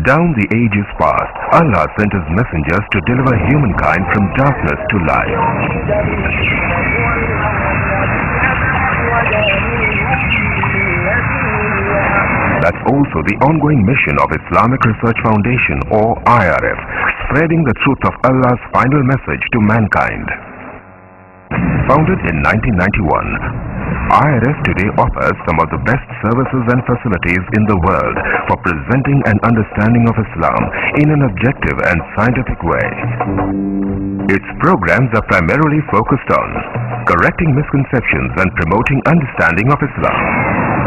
Down the ages past, Allah sent His messengers to deliver humankind from darkness to light. That's also the ongoing mission of Islamic Research Foundation, or IRF, spreading the truth of Allah's final message to mankind. Founded in 1991, IRF today offers some of the best services and facilities in the world for presenting an understanding of Islam in an objective and scientific way. Its programs are primarily focused on correcting misconceptions and promoting understanding of Islam.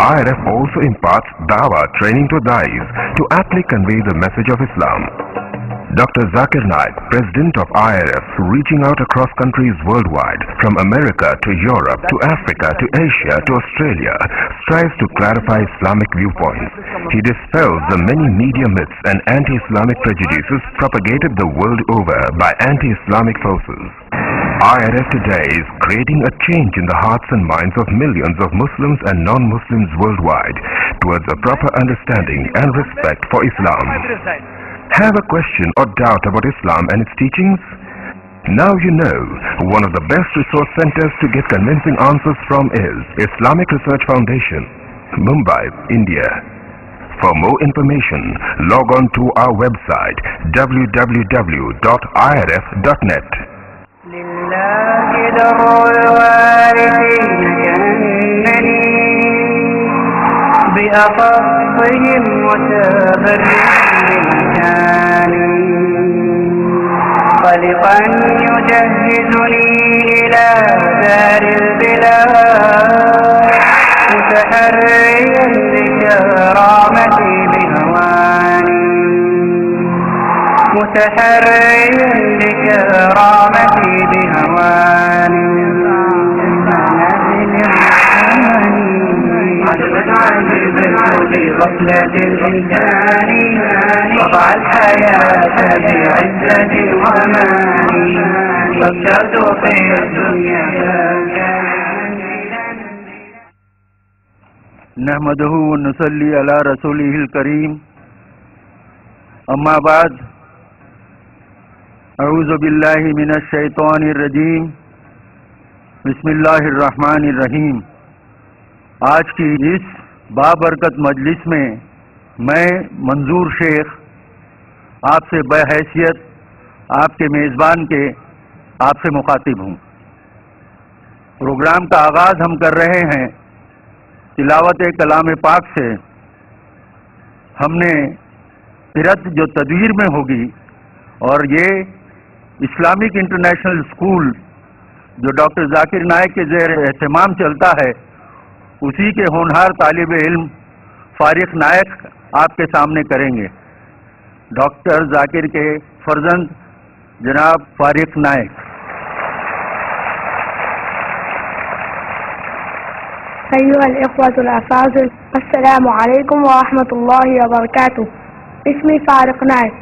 IRF also imparts dawah training to da'is to aptly convey the message of Islam. Dr. Zakir Naik, President of IRF, reaching out across countries worldwide, from America to Europe to Africa to Asia to Australia, strives to clarify Islamic viewpoints. He dispels the many media myths and anti-Islamic prejudices propagated the world over by anti-Islamic forces. IRF today is creating a change in the hearts and minds of millions of Muslims and non-Muslims worldwide towards a proper understanding and respect for Islam. Have a question or doubt about Islam and its teachings? Now you know, one of the best resource centers to get convincing answers from is Islamic Research Foundation, Mumbai, India. For more information, log on to our website www.irf.net. بأخفهم وتبرئ بمكاني خلقا يجهزني إلى دار البلاد متحريا لكرامتي بهواني متحريا لكرامتي بهواني بغفلة الإنسان وضع الحياة بعزة وأمان فابتغت في الدنيا نحمده ونصلي على رسوله الكريم أما بعد أعوذ بالله من الشيطان الرجيم بسم اللہ الرحمن الرحیم. آج کی اس بابرکت مجلس میں میں منظور شیخ آپ سے بحیثیت آپ کے میزبان کے آپ سے مخاطب ہوں. پروگرام کا آغاز ہم کر رہے ہیں تلاوت کلام پاک سے. ہم نے قرأت جو تدویر میں ہوگی اور یہ اسلامک انٹرنیشنل اسکول جو ڈاکٹر ذاکر نائک کے زیر اہتمام چلتا ہے اسی کے ہونہار طالب علم فارق نائک آپ کے سامنے کریں گے. ڈاکٹر ذاکر کے فرزند جناب فارق نائک. أيها الإخوة الأفاضل، السلام عليكم ورحمة الله وبركاته. اسمي فارق نائك،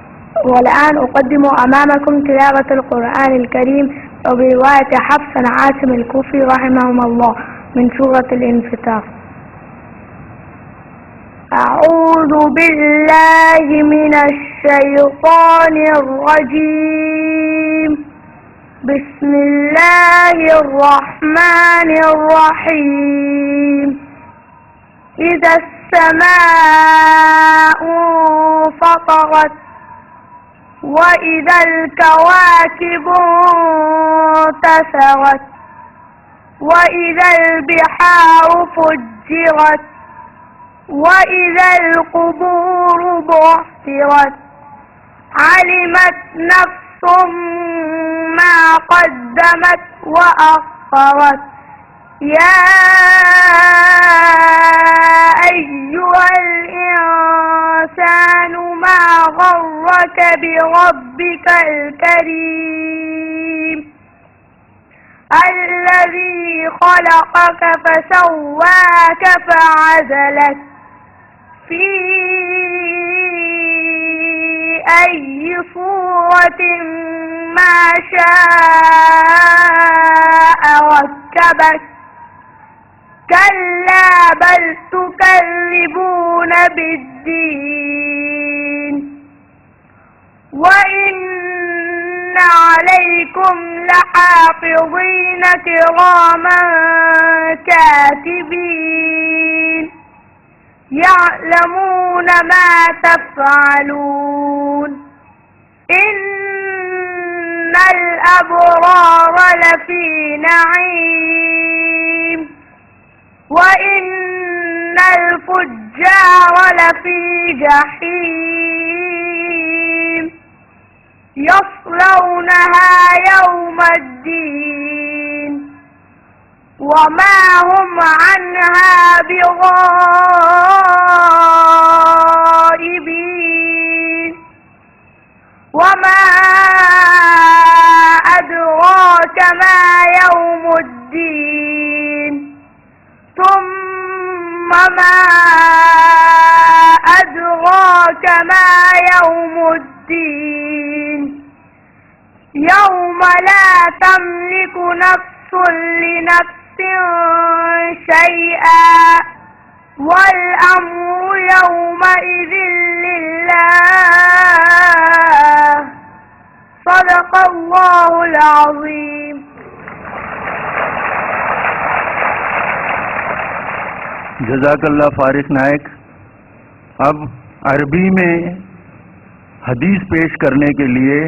والآن أقدم أمامكم تلاوة القرآن الكريم وبرواية حفص عن عاصم الكوفي رحمهم الله من سورة الانفطار. أعوذ بالله من الشيطان الرجيم. بسم الله الرحمن الرحيم. إذا السماء انفطرت وإذا الكواكب انتثرت وإذا البحار فجرت وإذا القبور بعثرت علمت نفس ما قدمت وأخرت. يا أيها الإنسان ما غرك بربك الكريم الذي خلقك فسواك فعدلك في أي صورة ما شاء ركبك. كلا بل تكذبون بالدين حافظين كراما كاتبين يعلمون ما تفعلون إن الأبرار لفي نعيم وإن الفجار لفي جحيم يصلونها يوم الدين وما هم عنها بغائبين وما أدراك ما يوم الدين ثم ما أدراك ما يوم الدين يوم لا تملك نفس لنفس شيئا والأمر يومئذ لله صدق الله العظيم. جزاک اللہ فارق نائک. اب عربی میں حدیث پیش کرنے کے لیے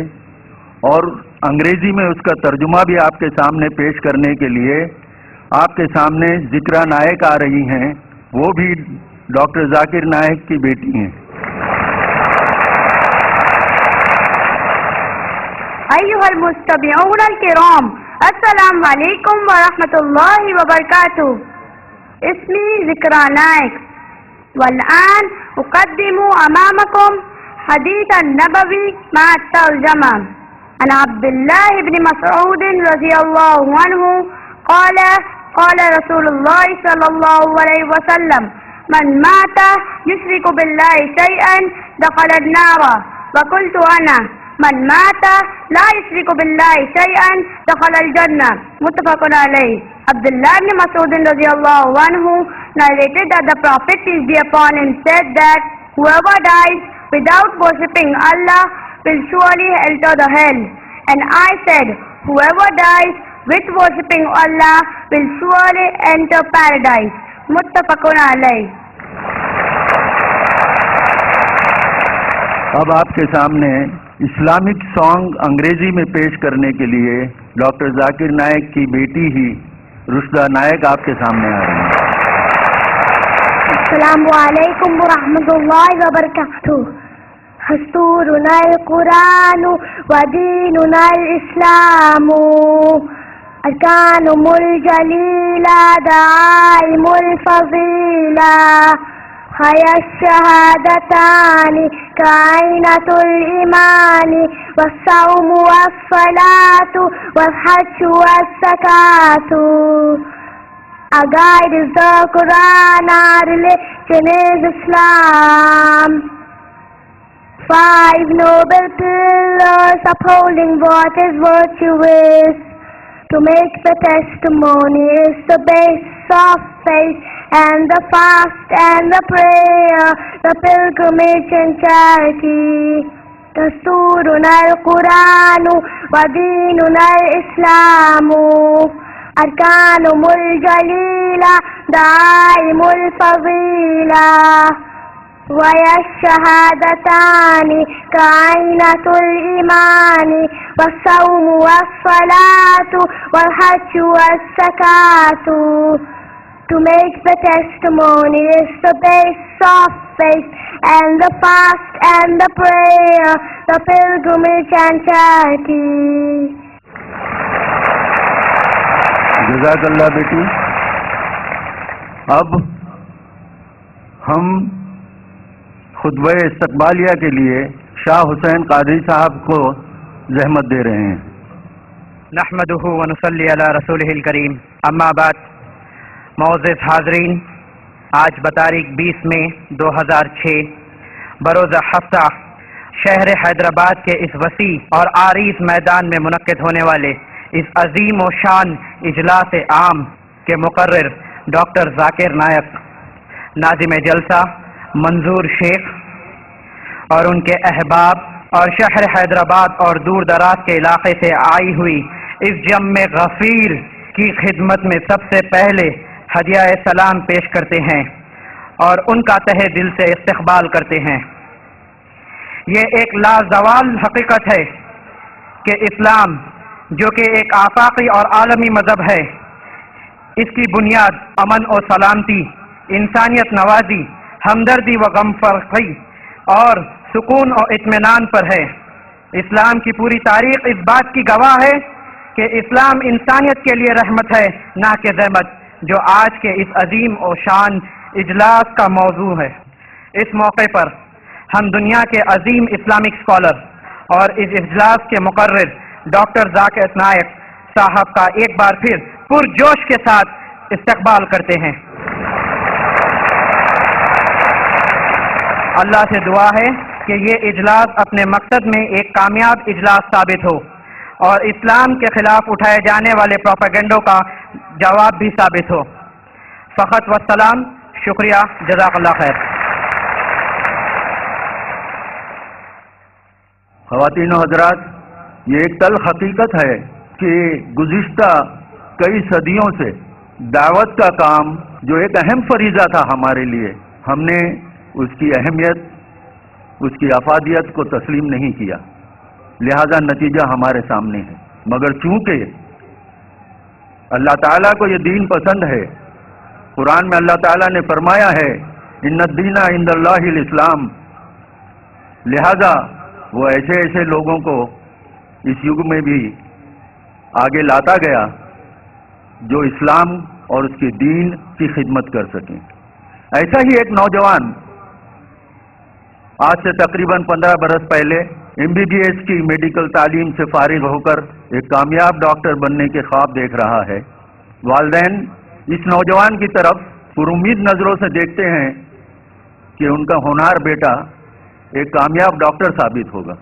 اور انگریزی میں اس کا ترجمہ بھی آپ کے سامنے پیش کرنے کے لیے آپ کے سامنے ذکرہ نائک آ رہی ہیں. وہ بھی ڈاکٹر ذاکر نائک کی بیٹی ہیں. أيها المستمعون الكرام السلام عليكم ورحمة الله وبركاته. اسمي ذكرى نائك والآن أقدم أمامكم حديث النبوي مع الترجمة. عن عبد الله بن مسعود رضي الله عنه قال قال رسول الله صلى الله عليه وسلم من مات يشرك بالله شيئا دخل النار. وقلت أنا من مات لا يشرك بالله شيئا دخل الجنة. متفق عليه. Abdullah ibn Mas'ud radiyallahu anhu narrated that the Prophet peace be upon him said that whoever dies without worshipping Allah will surely enter the hell. And I said, whoever dies with worshipping Allah will surely enter paradise. Muttafaqun alayh. اب آپ کے سامنے Islamic song انگریزی میں پیش کرنے کے لیے ڈاکٹر ذاکر نائک کی بیٹی ہی رشدہ نائک آپ کے سامنے آ رہی ہیں. السلام علیکم ورحمۃ اللہ وبرکاتہ. دستورنا القرآن ودیننا الاسلام ارکانم الجلیلہ دعائم الفضیلہ حیا الشہادتان کائنۃ الایمان والصوم والصلاۃ والحج والزکاۃ. Our guide is the Quran, our religion is Islam. 5 noble pillars upholding what is virtuous. To make the testimony is the basis of faith, and the fast and the prayer, the pilgrimage and charity. Dasturuna al-Quranu wa deenuna al-Islamu arkanumul jalila da'imul fadila wa yashhadatani kainatul imani was-sawmu was-salatu wal-hajju was-zakatu. To make the testimony is the basis of faith, and the fast and the prayer, the pilgrimage and charity. جزاک اللہ بیٹی. اب ہم خطبہ استقبالیہ کے لیے شاہ حسین قادری صاحب کو زحمت دے رہے ہیں. نحمدہ ونصلی علی رسولہ الکریم. اما بعد. معزز حاضرین، آج بتاریخ 20 مئی 2006 بروز ہفتہ شہر حیدرآباد کے اس وسیع اور عریض میدان میں منعقد ہونے والے اس عظیم و شان اجلاس عام کے مقرر ڈاکٹر ذاکر نائک، ناظم جلسہ منظور شیخ اور ان کے احباب اور شہر حیدرآباد اور دور دراز کے علاقے سے آئی ہوئی اس جم غفیر کی خدمت میں سب سے پہلے ہدیہ سلام پیش کرتے ہیں اور ان کا تہہ دل سے استقبال کرتے ہیں۔ یہ ایک لازوال حقیقت ہے کہ اسلام جو کہ ایک آفاقی اور عالمی مذہب ہے، اس کی بنیاد امن و سلامتی، انسانیت نوازی، ہمدردی و غم فرقی اور سکون و اطمینان پر ہے۔ اسلام کی پوری تاریخ اس بات کی گواہ ہے کہ اسلام انسانیت کے لیے رحمت ہے، نہ کہ زحمت، جو آج کے اس عظیم و شان اجلاس کا موضوع ہے۔ اس موقع پر ہم دنیا کے عظیم اسلامک اسکالر اور اس اجلاس کے مقرر ڈاکٹر ذاکر نائک صاحب کا ایک بار پھر پرجوش کے ساتھ استقبال کرتے ہیں۔ اللہ سے دعا ہے کہ یہ اجلاس اپنے مقصد میں ایک کامیاب اجلاس ثابت ہو اور اسلام کے خلاف اٹھائے جانے والے پروپیگنڈوں کا جواب بھی ثابت ہو۔ فقط والسلام، شکریہ، جزاک اللہ خیر۔ خواتین و حضرات، یہ ایک تلخ حقیقت ہے کہ گزشتہ کئی صدیوں سے دعوت کا کام جو ایک اہم فریضہ تھا ہمارے لیے، ہم نے اس کی اہمیت، اس کی افادیت کو تسلیم نہیں کیا، لہذا نتیجہ ہمارے سامنے ہے۔ مگر چونکہ اللہ تعالیٰ کو یہ دین پسند ہے، قرآن میں اللہ تعالیٰ نے فرمایا ہے ان الدین عند اللہ الاسلام، لہذا وہ ایسے ایسے لوگوں کو اس یگ میں بھی آگے لاتا گیا جو اسلام اور اس کے دین کی خدمت کر سکیں۔ ایسا ہی ایک نوجوان آج سے تقریباً 15 برس پہلے MBBS کی میڈیکل تعلیم سے فارغ ہو کر ایک کامیاب ڈاکٹر بننے کے خواب دیکھ رہا ہے۔ والدین اس نوجوان کی طرف پرامید نظروں سے دیکھتے ہیں کہ ان کا ہونہار بیٹا ایک کامیاب ڈاکٹر ثابت ہوگا،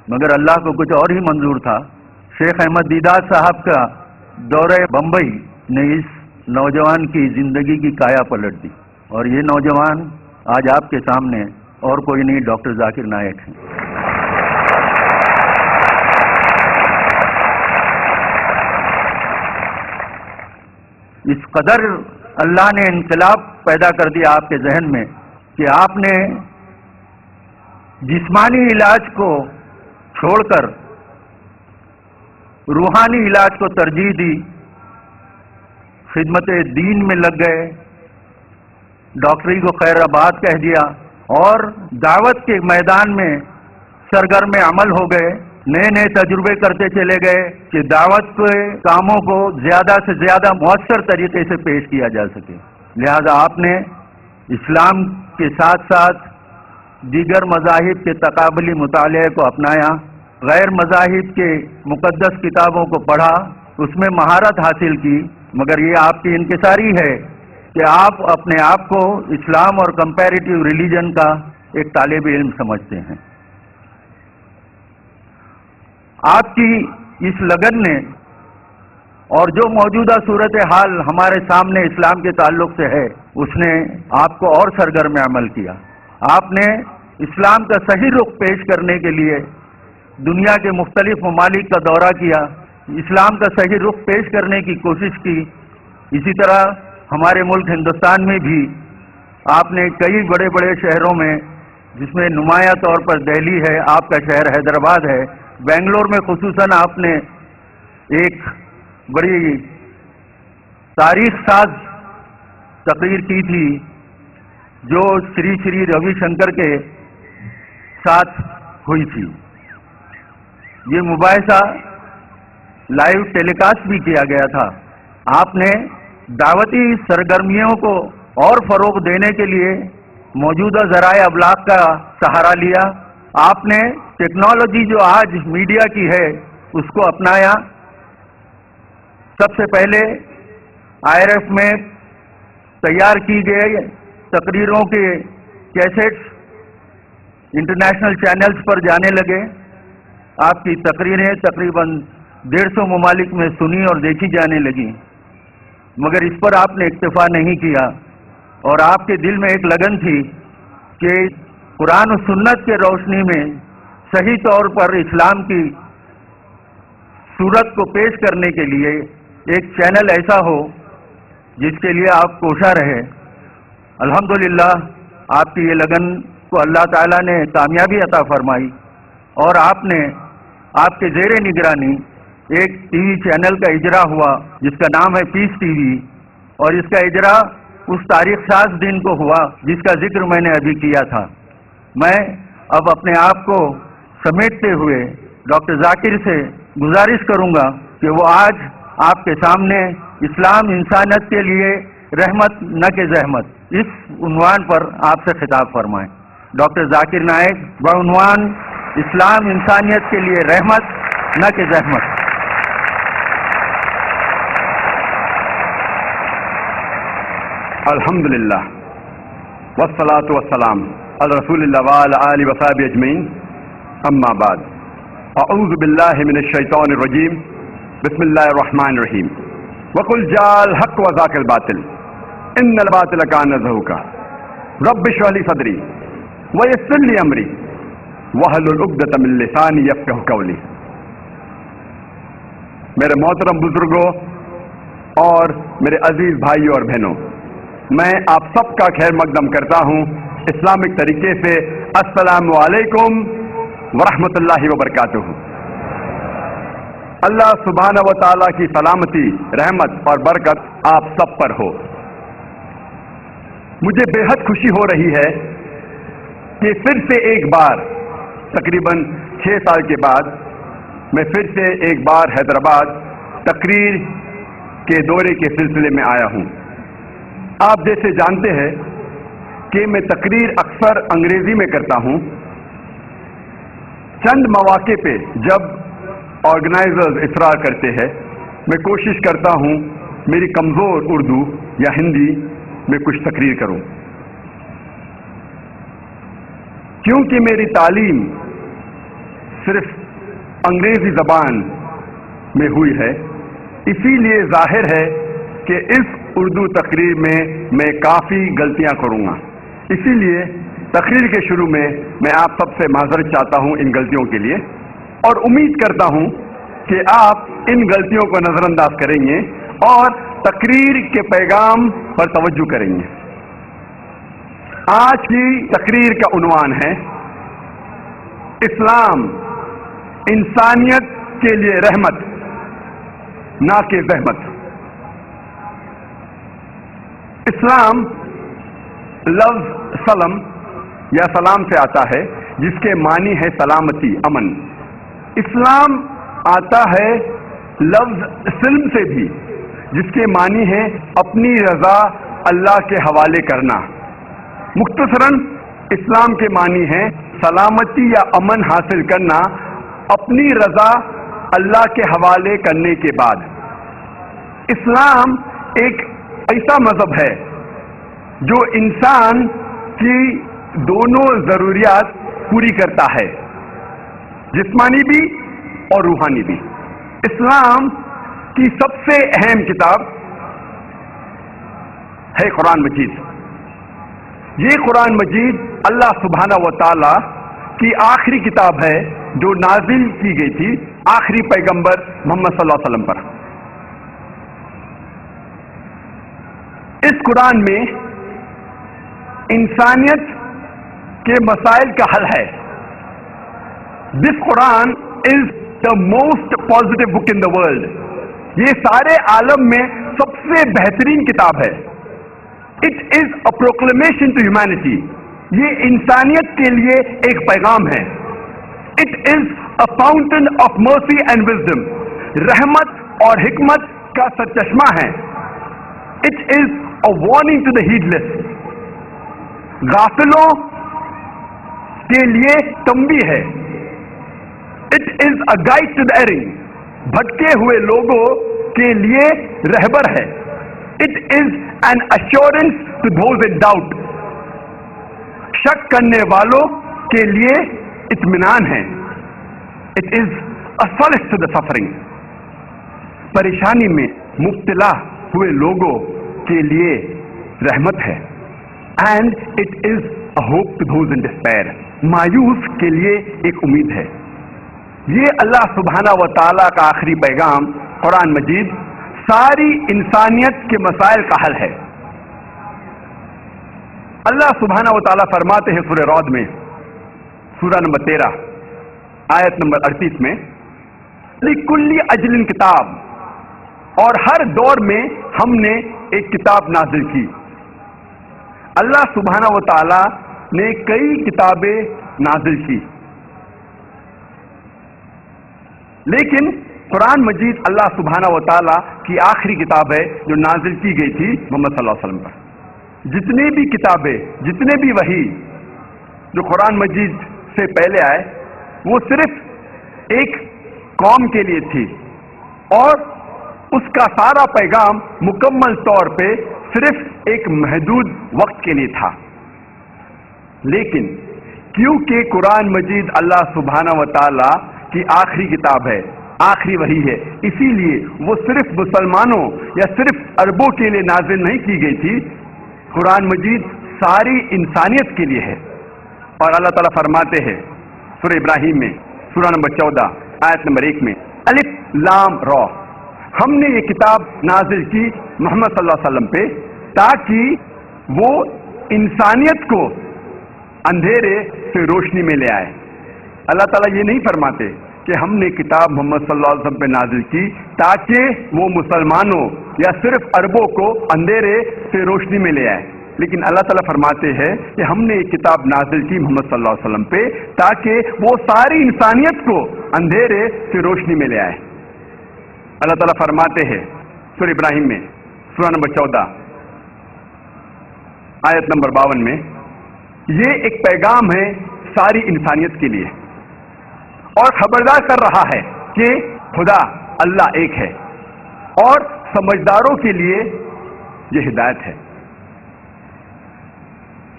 مگر اللہ کو کچھ اور ہی منظور تھا۔ شیخ احمد دیدار صاحب کا دورہ بمبئی نے اس نوجوان کی زندگی کی کایا پلٹ دی، اور یہ نوجوان آج آپ کے سامنے اور کوئی نہیں، ڈاکٹر ذاکر نائک ہیں۔ اس قدر اللہ نے انقلاب پیدا کر دیا آپ کے ذہن میں کہ آپ نے جسمانی علاج کو چھوڑ کر روحانی علاج کو ترجیح دی، خدمت دین میں لگ گئے، ڈاکٹری کو خیر آباد کہہ دیا اور دعوت کے میدان میں سرگرم عمل ہو گئے، نئے نئے تجربے کرتے چلے گئے کہ دعوت کے کاموں کو زیادہ سے زیادہ مؤثر طریقے سے پیش کیا جا سکے۔ لہذا آپ نے اسلام کے ساتھ ساتھ دیگر مذاہب کے تقابلی مطالعے کو اپنایا، غیر مذاہب کے مقدس کتابوں کو پڑھا، اس میں مہارت حاصل کی، مگر یہ آپ کی انکساری ہے کہ آپ اپنے آپ کو اسلام اور کمپیریٹیو ریلیجن کا ایک طالب علم سمجھتے ہیں۔ آپ کی اس لگن نے اور جو موجودہ صورتحال ہمارے سامنے اسلام کے تعلق سے ہے، اس نے آپ کو اور سرگرم عمل کیا۔ آپ نے اسلام کا صحیح رخ پیش کرنے کے لیے دنیا کے مختلف ممالک کا دورہ کیا، اسلام کا صحیح رخ پیش کرنے کی کوشش کی۔ اسی طرح ہمارے ملک ہندوستان میں بھی آپ نے کئی بڑے بڑے شہروں میں، جس میں نمایاں طور پر دہلی ہے، آپ کا شہر حیدرآباد ہے، بنگلور میں خصوصاً آپ نے ایک بڑی تاریخ ساز تقریر کی تھی جو شری روی شنکر کے ساتھ ہوئی تھی۔ یہ مباحثہ لائیو ٹیلی کاسٹ بھی کیا گیا تھا۔ آپ نے دعوتی سرگرمیوں کو اور فروغ دینے کے لیے موجودہ ذرائع ابلاغ کا سہارا لیا۔ آپ نے ٹیکنالوجی جو آج میڈیا کی ہے اس کو اپنایا۔ سب سے پہلے IRF میں تیار کی گئے تقریروں کے کیسٹس انٹرنیشنل چینلز پر جانے لگے۔ آپ کی تقریریں تقریباً 150 ممالک میں سنی اور دیکھی جانے لگیں، مگر اس پر آپ نے اکتفا نہیں کیا، اور آپ کے دل میں ایک لگن تھی کہ قرآن و سنت کے روشنی میں صحیح طور پر اسلام کی صورت کو پیش کرنے کے لیے ایک چینل ایسا ہو جس کے لیے آپ کوشاں رہے. الحمدللہ آپ کی یہ لگن کو اللہ تعالیٰ نے کامیابی عطا فرمائی اور آپ نے آپ کے زیر نگرانی ایک ٹی وی چینل کا اجرا ہوا جس کا نام ہے پیس ٹی وی، اور اس کا اجرا اس تاریخ ساز دن کو ہوا جس کا ذکر میں نے ابھی کیا تھا. میں اب اپنے آپ کو سمیٹتے ہوئے ڈاکٹر ذاکر سے گزارش کروں گا کہ وہ آج آپ کے سامنے اسلام انسانیت کے لیے رحمت نہ کہ زحمت اس عنوان پر آپ سے خطاب فرمائیں. ڈاکٹر ذاکر نائک بعنوان اسلام انسانیت کے لیے رحمت نہ کہ زحمت. الحمدللہ والصلاة والسلام علی رسول اللہ وعلی آلہ وصحبہ اجمعین، اما بعد، اعوذ باللہ من الشیطان الرجیم، بسم اللہ الرحمن الرحیم. وقل جاء الحق وذاق الباطل ان الباطل کان زہوقا رب اشرح لی صدری ویسر لی امری واحلل عقدۃ من لسانی یفقہوا قولی. میرے محترم بزرگوں اور میرے عزیز بھائیوں اور بہنوں، میں آپ سب کا خیر مقدم کرتا ہوں اسلامک طریقے سے. السلام علیکم ورحمۃ اللہ وبرکاتہ. اللہ سبحانہ و تعالیٰ کی سلامتی، رحمت اور برکت آپ سب پر ہو. مجھے بے حد خوشی ہو رہی ہے کہ پھر سے ایک بار تقریباً 6 سال کے بعد میں پھر سے ایک بار حیدرآباد تقریر کے دورے کے سلسلے میں آیا ہوں. آپ جیسے جانتے ہیں کہ میں تقریر اکثر انگریزی میں کرتا ہوں. چند مواقع پہ جب آرگنائزرز اصرار کرتے ہیں میں کوشش کرتا ہوں میری کمزور اردو یا ہندی میں کچھ تقریر کروں. کیونکہ میری تعلیم صرف انگریزی زبان میں ہوئی ہے، اسی لیے ظاہر ہے کہ اس اردو تقریر میں کافی غلطیاں کروں گا. اسی لیے تقریر کے شروع میں آپ سب سے معذرت چاہتا ہوں ان غلطیوں کے لیے، اور امید کرتا ہوں کہ آپ ان غلطیوں کو نظر انداز کریں گے اور تقریر کے پیغام پر توجہ کریں گے. آج کی تقریر کا عنوان ہے اسلام انسانیت کے لیے رحمت نہ کہ زحمت. اسلام لفظ سلم یا سلام سے آتا ہے جس کے معنی ہے سلامتی، امن. اسلام آتا ہے لفظ سلم سے بھی جس کے معنی ہے اپنی رضا اللہ کے حوالے کرنا. مختصراً اسلام کے معنی ہے سلامتی یا امن حاصل کرنا اپنی رضا اللہ کے حوالے کرنے کے بعد. اسلام ایک ایسا مذہب ہے جو انسان کی دونوں ضروریات پوری کرتا ہے، جسمانی بھی اور روحانی بھی. اسلام کی سب سے اہم کتاب ہے قرآن مجید. یہ قرآن مجید اللہ سبحانہ و تعالی کی آخری کتاب ہے جو نازل کی گئی تھی آخری پیغمبر محمد صلی اللہ علیہ وسلم پر. اس قرآن میں انسانیت کے مسائل کا حل ہے. This Quran is the most positive book in the world. یہ سارے عالم میں سب سے بہترین کتاب ہے. It is a proclamation to humanity. یہ انسانیت کے لیے ایک پیغام ہے. It is a fountain of mercy and wisdom. رحمت اور حکمت کا سرچشمہ ہے. It is a warning to the heedless. غافلوں کے لیے تنبیہ ہے. It is a guide to the erring. بھٹکے ہوئے لوگوں کے لیے رہبر ہے. It is an assurance to those in doubt. شک کرنے والوں کے لیے اطمینان ہے. It is a solace to the suffering. پریشانی میں مبتلا ہوئے لوگوں کے لیے رحمت ہے. And it is a hope to those in despair. مایوس کے لیے ایک امید ہے. یہ اللہ سبحانہ و تعالیٰ کا آخری پیغام قرآن مجید ساری انسانیت کے مسائل کا حل ہے۔ اللہ سبحانہ و تعالیٰ فرماتے ہیں سورہ رعد میں، سورہ نمبر 13 آیت نمبر 38 میں، لِكُلِّ أَجْلٍ کتاب، اور ہر دور میں ہم نے ایک کتاب نازل کی۔ اللہ سبحانہ و تعالیٰ نے کئی کتابیں نازل کی، لیکن قرآن مجید اللہ سبحانہ و تعالیٰ کی آخری کتاب ہے جو نازل کی گئی تھی محمد صلی اللہ علیہ وسلم پر۔ جتنے بھی کتابیں، جتنے بھی وحی جو قرآن مجید سے پہلے آئے، وہ صرف ایک قوم کے لیے تھی، اور اس کا سارا پیغام مکمل طور پہ صرف ایک محدود وقت کے لیے تھا۔ لیکن کیونکہ قرآن مجید اللہ سبحانہ و تعالیٰ کی آخری کتاب ہے، آخری وحی ہے، اسی لیے وہ صرف مسلمانوں یا صرف عربوں کے لیے نازل نہیں کی گئی تھی، قرآن مجید ساری انسانیت کے لیے ہے۔ اور اللہ تعالیٰ فرماتے ہیں سورہ ابراہیم میں، سورہ نمبر 14 آیت نمبر 1 میں، الف لام را، ہم نے یہ کتاب نازل کی محمد صلی اللہ علیہ وسلم پہ تاکہ وہ انسانیت کو اندھیرے سے روشنی میں لے آئے۔ اللہ تعالیٰ یہ نہیں فرماتے کہ ہم نے کتاب محمد صلی اللہ علیہ وسلم پہ نازل کی تاکہ وہ مسلمانوں یا صرف عربوں کو اندھیرے سے روشنی میں لے آئے، لیکن اللہ تعالیٰ فرماتے ہیں کہ ہم نے ایک کتاب نازل کی محمد صلی اللہ علیہ وسلم پہ تاکہ وہ ساری انسانیت کو اندھیرے سے روشنی میں لے آئے۔ اللہ تعالیٰ فرماتے ہیں سورہ ابراہیم میں، سورہ نمبر 14 آیت نمبر 52 میں، یہ ایک پیغام ہے ساری انسانیت کے لیے، اور خبردار کر رہا ہے کہ خدا اللہ ایک ہے، اور سمجھداروں کے لیے یہ ہدایت ہے۔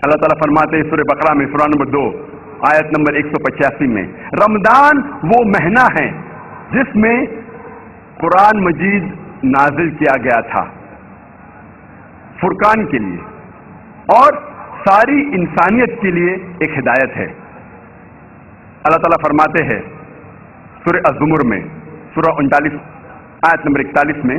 اللہ تعالیٰ فرماتے ہیں سورہ بقرہ میں، سورہ نمبر 2 آیت نمبر 185 میں، رمضان وہ مہینہ ہے جس میں قرآن مجید نازل کیا گیا تھا فرقان کے لیے اور ساری انسانیت کے لیے ایک ہدایت ہے۔ اللہ تعالیٰ فرماتے ہیں سورہ الزمر میں، سورہ 39 آیت نمبر 41 میں،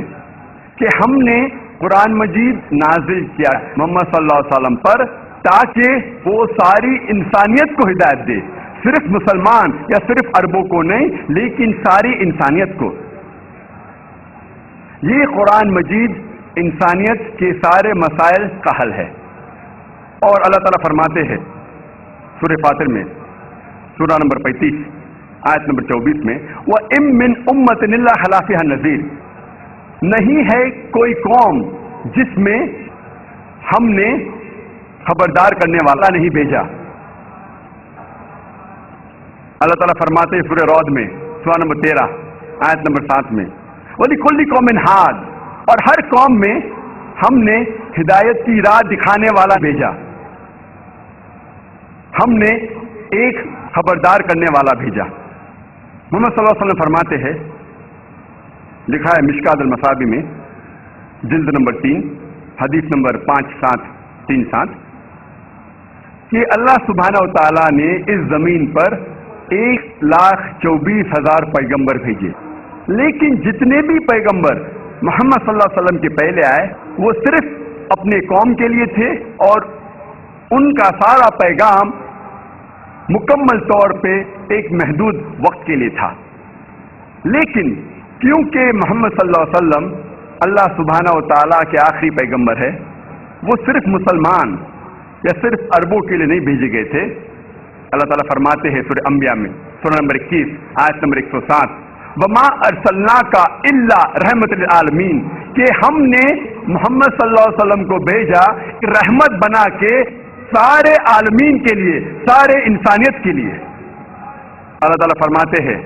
کہ ہم نے قرآن مجید نازل کیا محمد صلی اللہ علیہ وسلم پر تاکہ وہ ساری انسانیت کو ہدایت دے، صرف مسلمان یا صرف عربوں کو نہیں، لیکن ساری انسانیت کو۔ یہ قرآن مجید انسانیت کے سارے مسائل کا حل ہے۔ اور اللہ تعالیٰ فرماتے ہیں سورہ فاطر میں، سورہ نمبر 35 آیت نمبر 24 میں، وَإِن مِّنْ أُمَّةٍ إِلَّا خَلَا فِيهَا النَّذِيرُ، نہیں ہے کوئی قوم جس میں ہم نے خبردار کرنے والا نہیں بھیجا۔ اللہ تعالیٰ فرماتے ہیں سورہ رعد میں، سورہ نمبر 13 آیت نمبر 7 میں، وَلِكُلِّ قَوْمٍ هَادٍ، اور ہر قوم میں ہم نے ہدایت کی راہ دکھانے والا بھیجا، ہم نے ایک خبردار کرنے والا بھیجا۔ محمد صلی اللہ علیہ وسلم فرماتے ہیں، لکھا ہے مشکات المصابیح میں جلد نمبر 3 حدیث نمبر 5737، کہ اللہ سبحانہ و تعالیٰ نے اس زمین پر 1,24,000 پیغمبر بھیجے، لیکن جتنے بھی پیغمبر محمد صلی اللہ علیہ وسلم کے پہلے آئے وہ صرف اپنے قوم کے لیے تھے، اور ان کا سارا پیغام مکمل طور پہ ایک محدود وقت کے لیے تھا۔ لیکن کیونکہ محمد صلی اللہ علیہ وسلم اللہ سبحانہ و تعالیٰ کے آخری پیغمبر ہے، وہ صرف مسلمان یا صرف عربوں کے لیے نہیں بھیجے گئے تھے۔ اللہ تعالیٰ فرماتے ہیں سورہ انبیاء میں، سورہ نمبر 21 آیت نمبر 107، وَمَا أَرْسَلْنَاكَ إِلَّا رَحْمَةً لِلْعَالَمِينَ، کہ ہم نے محمد صلی اللہ علیہ وسلم کو بھیجا رحمت بنا کے سارے عالمین کے لیے، سارے انسانیت کے لیے۔ اللہ تعالیٰ فرماتے ہیں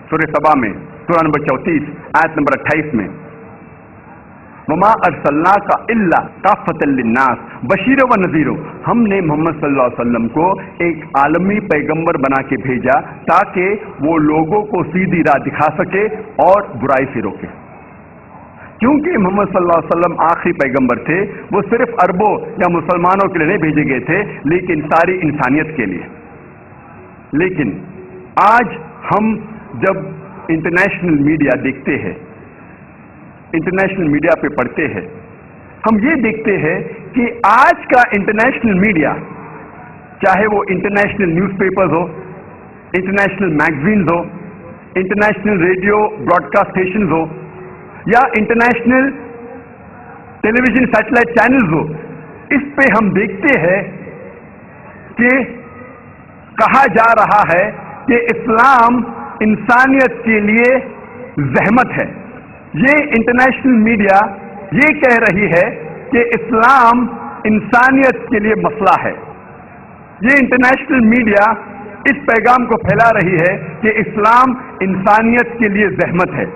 سورہ سبا میں، سورہ نمبر 34 آیت نمبر 28 میں، وَمَا أَرْسَلْنَاكَ إِلَّا كَافَّةً لِلنَّاسِ بَشِيرًا وَنَذِيرًا، ہم نے محمد صلی اللہ علیہ وسلم کو ایک عالمی پیغمبر بنا کے بھیجا تاکہ وہ لوگوں کو سیدھی راہ دکھا سکے اور برائی سے روکے۔ کیونکہ محمد صلی اللہ علیہ وسلم آخری پیغمبر تھے، وہ صرف عربوں یا مسلمانوں کے لیے نہیں بھیجے گئے تھے، لیکن ساری انسانیت کے لیے۔ لیکن آج ہم جب انٹرنیشنل میڈیا دیکھتے ہیں، انٹرنیشنل میڈیا پہ پڑھتے ہیں، ہم یہ دیکھتے ہیں کہ آج کا انٹرنیشنل میڈیا، چاہے وہ انٹرنیشنل نیوز پیپرز ہو، انٹرنیشنل میگزینز ہو، international radio broadcast stations ہو، یا international television satellite channels ہو، اس پہ ہم دیکھتے ہیں کہ کہا جا رہا ہے کہ اسلام انسانیت کے لیے زحمت ہے۔ یہ انٹرنیشنل میڈیا یہ کہہ رہی ہے کہ اسلام انسانیت کے لیے مسئلہ ہے۔ یہ انٹرنیشنل میڈیا اس پیغام کو پھیلا رہی ہے کہ اسلام انسانیت کے لیے زحمت ہے،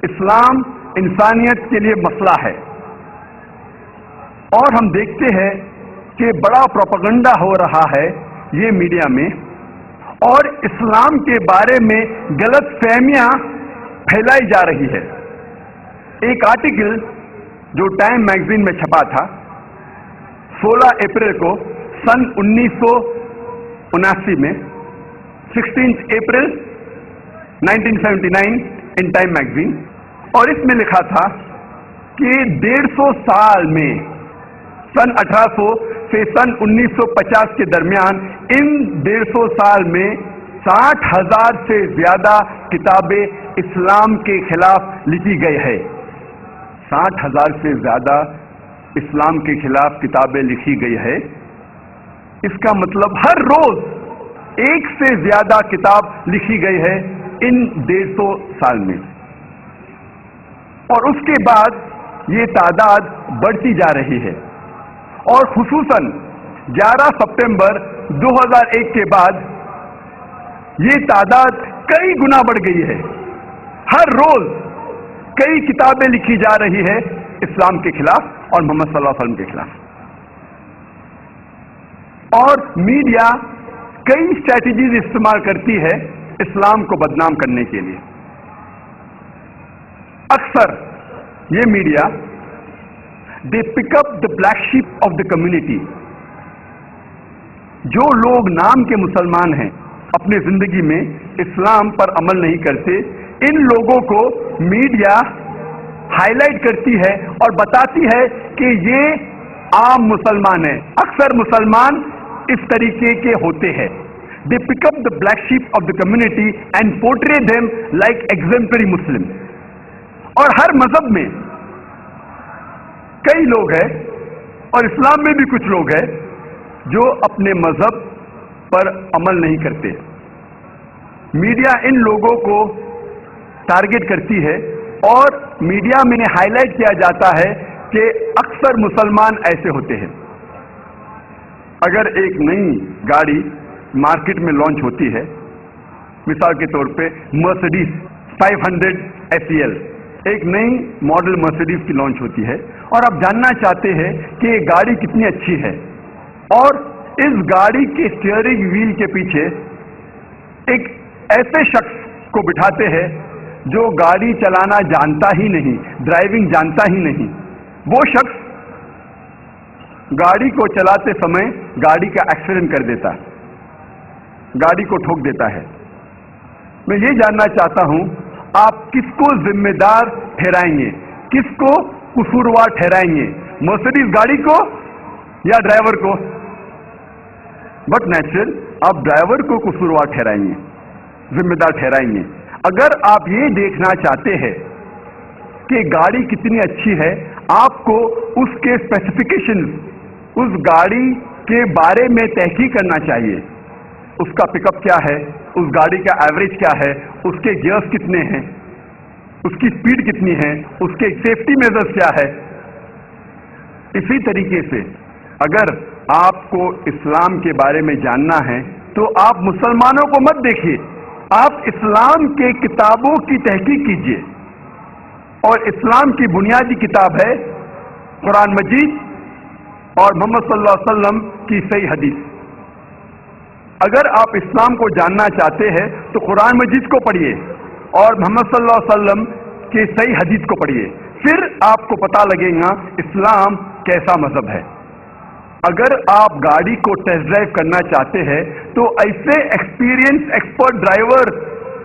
اسلام انسانیت کے لیے مسئلہ ہے۔ اور ہم دیکھتے ہیں کہ بڑا پروپیگنڈا ہو رہا ہے یہ میڈیا میں، اور اسلام کے بارے میں غلط فہمیاں پھیلائی جا رہی ہے۔ ایک آرٹیکل جو ٹائم میگزین میں چھپا تھا 16 اپریل کو سن 1979 میں، 16 اپریل 1979 ان ٹائم میگزین، اور اس میں لکھا تھا کہ 150 سال میں سن 1800 سے سن 1950 کے درمیان ان 150 سال میں 60,000 سے زیادہ کتابیں اسلام کے خلاف لکھی گئی ہے۔ 60,000 سے زیادہ اسلام کے خلاف کتابیں لکھی گئی ہے۔ اس کا مطلب ہر روز ایک سے زیادہ کتاب لکھی گئی ہے ان 150 سال میں، اور اس کے بعد یہ تعداد بڑھتی جا رہی ہے، اور خصوصاً 11 سپٹمبر 2001 کے بعد یہ تعداد کئی گنا بڑھ گئی ہے۔ ہر روز کئی کتابیں لکھی جا رہی ہے اسلام کے خلاف اور محمد صلی اللہ علیہ وسلم کے خلاف، اور میڈیا کئی اسٹریٹجیز استعمال کرتی ہے اسلام کو بدنام کرنے کے لیے۔ اکثر یہ media they pick up the black sheep of the community، جو لوگ نام کے مسلمان ہیں اپنی زندگی میں اسلام پر عمل نہیں کرتے، ان لوگوں کو میڈیا ہائی لائٹ کرتی ہے اور بتاتی ہے کہ یہ عام مسلمان ہیں۔ اکثر مسلمان اس طریقے کے ہوتے ہیں۔ they pick up the black sheep of the community and portray them like exemplary Muslim۔ اور ہر مذہب میں کئی لوگ ہیں، اور اسلام میں بھی کچھ لوگ ہیں جو اپنے مذہب پر عمل نہیں کرتے۔ میڈیا ان لوگوں کو ٹارگٹ کرتی ہے، اور میڈیا میں ہائی لائٹ کیا جاتا ہے کہ اکثر مسلمان ایسے ہوتے ہیں۔ اگر ایک نئی گاڑی مارکیٹ میں لانچ ہوتی ہے، مثال کے طور پہ مرسیڈیز 500 SEL، ایک نئی ماڈل مرسیڈیز کی لانچ ہوتی ہے، اور آپ جاننا چاہتے ہیں کہ یہ گاڑی کتنی اچھی ہے، اور اس گاڑی کے اسٹیئرنگ ویل کے پیچھے ایک ایسے شخص کو بٹھاتے ہیں جو گاڑی چلانا جانتا ہی نہیں، ڈرائیونگ جانتا ہی نہیں۔ وہ شخص گاڑی کو چلاتے سمے گاڑی کا ایکسیڈنٹ کر دیتا ہے، گاڑی کو ٹھوک دیتا ہے۔ میں یہ جاننا چاہتا ہوں آپ کس کو ذمہ دار ٹھہرائیں گے، کس کو قصوروار ٹھہرائیں گے، مرسیڈیز گاڑی کو یا ڈرائیور کو؟ بٹ نیچرل آپ ڈرائیور کو قصوروار ٹھہرائیں گے، ذمہ دار ٹھہرائیں گے۔ اگر آپ یہ دیکھنا چاہتے ہیں کہ گاڑی کتنی اچھی ہے، آپ کو اس کے اسپیسیفکیشن، اس گاڑی کے بارے میں تحقیق کرنا چاہیے۔ اس کا پک اپ کیا ہے، اس گاڑی کا ایوریج کیا ہے، اس کے گیئرز کتنے ہیں، اس کی سپیڈ کتنی ہے، اس کے سیفٹی میجرز کیا ہے۔ اسی طریقے سے اگر آپ کو اسلام کے بارے میں جاننا ہے تو آپ مسلمانوں کو مت دیکھیے، آپ اسلام کے کتابوں کی تحقیق کیجیے، اور اسلام کی بنیادی کتاب ہے قرآن مجید اور محمد صلی اللہ علیہ وسلم کی صحیح حدیث۔ اگر آپ اسلام کو جاننا چاہتے ہیں تو قرآن مجید کو پڑھیے اور محمد صلی اللہ علیہ وسلم کی صحیح حدیث کو پڑھیے، پھر آپ کو پتہ لگے گا اسلام کیسا مذہب ہے۔ اگر آپ گاڑی کو ٹیسٹ ڈرائیو کرنا چاہتے ہیں تو ایسے ایکسپیرینس ایکسپرٹ ڈرائیور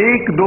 1, 2,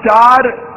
4